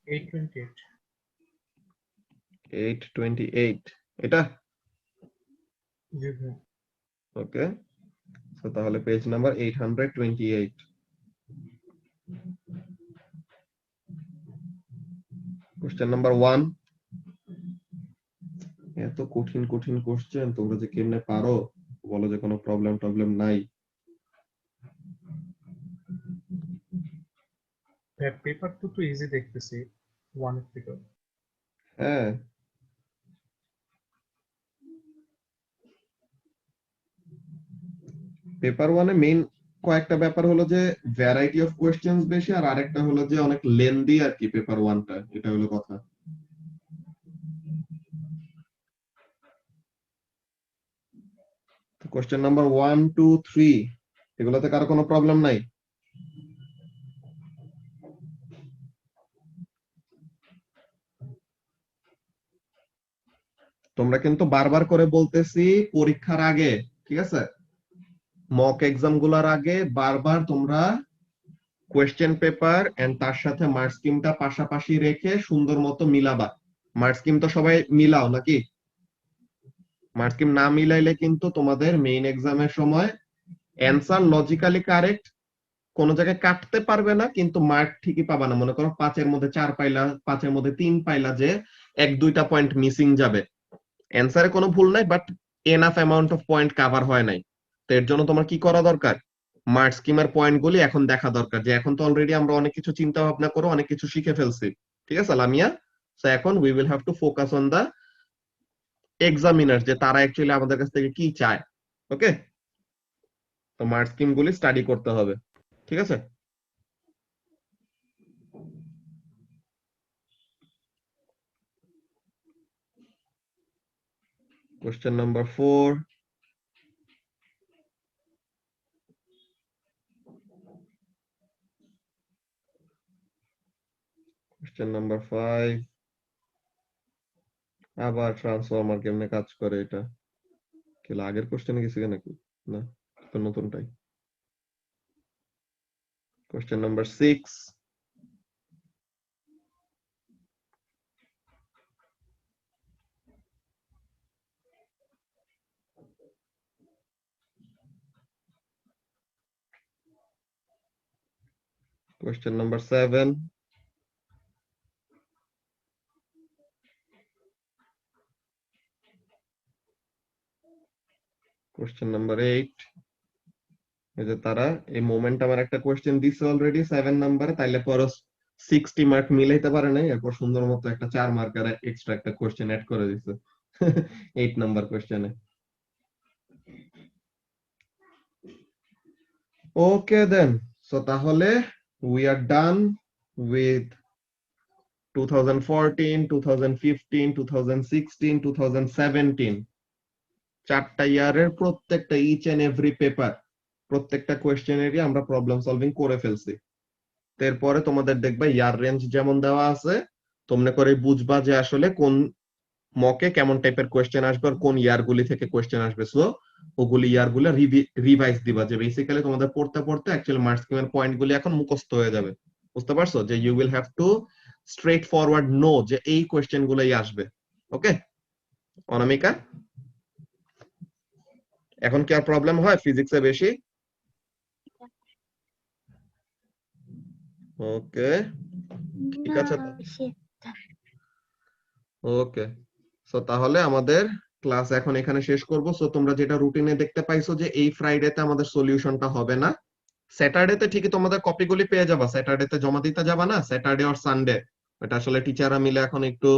828 এটা? ওকে, তো তাহলে পেজ নাম্বার 828। কোশ্চেন নাম্বার 1, এত কঠিন কঠিন কোশ্চেন তোমরা যে কেমনে পারো, বলো যে কোনো প্রবলেম নাই। পেপার তো ইজি দেখতেছি, ওয়ান থেকে। হ্যাঁ, পেপার 1 এ মেইন কয়েকটা ব্যাপার হলো যে ভ্যারাইটি অফ কোশ্চেন্স বেশি, আর আরেকটা হলো যে অনেক লেন্দি আর কি পেপার 1টা, এটা হলো কথা। কোশ্চেন নাম্বার 1, 2, 3 এগুলোতে কারো কোনো প্রবলেম নাই? তোমরা কিন্তু বারবার করে বলতেছি পরীক্ষার আগে, ঠিক আছে, মক এক্সাম গুলার আগে বারবার তোমরা কোয়েশ্চেন পেপার এন্ড তার সাথে মার্ক স্কিমটা পাশাপাশি রেখে সুন্দর মতো মিলাবা। মার্ক স্কিম তো সবাই মিলাও নাকি? মার্ক স্কিম না মিলাইলে কিন্তু তোমাদের মেইন এক্সামের সময় অ্যান্সার লজিক্যালি কারেক্ট, কোন জায়গায় কাটতে পারবে না কিন্তু মার্ক ঠিকই পাবা না। মনে করো 5-এর মধ্যে 4 পাইলা, 5-এর মধ্যে 3 পাইলা, যে 1-2টা পয়েন্ট মিসিং যাবে। অ্যান্সারে কোনো ভুল নাই, but enough amount of point cover হয় নাই। তো এর জন্য তোমার কি করা দরকার? মার্ক স্কিমের পয়েন্টগুলি এখন দেখা দরকার, যে এখন তো অলরেডি আমরা অনেক কিছু চিন্তা ভাবনা করে অনেক কিছু শিখে ফেলছি, ঠিক আছে লামিয়া? সো এখন we will have to focus on the examiner, যে তারা অ্যাকচুয়ালি আমাদের কাছ থেকে কি চায়। ওকে, তো মার্ক স্কিম গুলি স্টাডি করতে হবে, ঠিক আছে? Question number 4. Question number 5. আবার ট্রান্সফরমার কেমনে কাজ করে এটা কি আগের কোশ্চেনে গেছে নাকি? না, তো নতুনটাই। Question number 6. Question number 7. Question number 8. এই যে তারা এই মোমেন্ট আমার একটা কোয়েশ্চেন দিছে অলরেডি 7 নম্বরে, তাইলে পর 60 মার্ক মিলাইতে পারে নাই, এরপর সুন্দর মতো একটা 4 মার্কার এক্সট্রা একটা কোয়েশ্চেন অ্যাড করে দিছে 8 নাম্বার কোয়েশ্চেনে। ওকে দেন, সো তাহলে we are done with 2014, 2015, 2016, 2017 চারটা ইয়ারের প্রত্যেকটা ইচ এন্ড এভরি পেপার, প্রত্যেকটা কোয়েশ্চেনেরই আমরা প্রবলেম সলভিং করে ফেলছি। এরপরে তোমাদের দেখবে ইয়ার রেঞ্জ যেমন দেওয়া আছে, তোমরা করে বুঝবা যে আসলে কোন মকে কেমন টাইপের কোয়েশ্চেন আসবে আর কোন ইয়ার গুলি থেকে কোয়েশ্চেন আসবে। সো ওগুলি ইয়ার গুলো রিভাইজ দিবা, যে বেসিক্যালি তোমাদের পড়তে পড়তে অ্যাকচুয়ালি মার্কস স্কিমের পয়েন্ট গুলি এখন মুখস্থ হয়ে যাবে। বুঝতে পারছো যে you will have to straightforward know যে এই কোয়েশ্চেন গুলোই আসবে। ওকে অনামিকা, এখন কি আর প্রবলেম হয় ফিজিক্সে বেশি? ওকে ঠিক আছে। ওকে সো তাহলে আমাদের ক্লাস এখন এখানে শেষ করব। সো তোমরা যেটা রুটিনে দেখতে পাইছো যে এই ফ্রাইডেতে আমাদের সলিউশনটা হবে না, স্যাটারডেতে ঠিকই তোমাদের কপিগুলি পেয়ে যাবা, স্যাটারডেতে জমা দিতে যাবা না, স্যাটারডে আর সানডে। এটা আসলে টিচাররা মিলে এখন একটু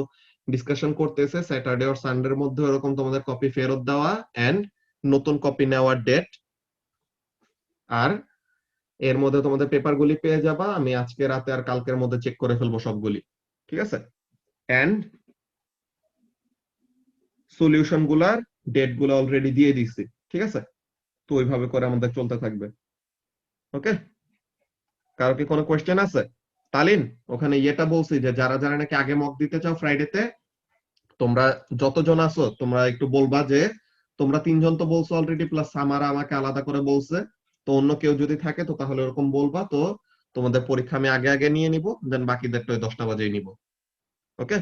ডিসকাশন করতেছে, স্যাটারডে আর সানডের মধ্যে এরকম তোমাদের কপি ফেরত দেওয়া এন্ড নতুন কপি নেওয়ার ডেট। আর এর মধ্যে তোমাদের পেপারগুলি পেয়ে যাবা, আমি আজকে রাতে আর কালকের মধ্যে চেক করে ফেলবো সবগুলি, ঠিক আছে? এন্ড সলিউশন গুলার ডেট গুলো অলরেডি দিয়ে দিচ্ছি, ঠিক আছে? তো ওইভাবে করে আমাদের চলতে থাকবে। ওকে, কারো কি কোনো কোয়েশ্চেন আছে? তালিন, ওখানে ইয়েটা বলছি যে যারা যারা নাকি আগে মক দিতে চাও ফ্রাইডেতে, তোমরা যতজন আছো তোমরা একটু বলবা যে তোমরা 3 জন তো বলছো অলরেডি, প্লাস সামারা আমাকে আলাদা করে বলছে, তো অন্য কেউ যদি থাকে তো তাহলে ওরকম বলবা। তো তোমাদের পরীক্ষা আমি আগে আগে নিয়ে নিব, দেন বাকিদেরটা ওই 10টা বাজেই নিব। ওকে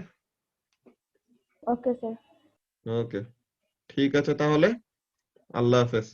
ওকে স্যার। ওকে ঠিক আছে, তাহলে আল্লাহ হাফেজ।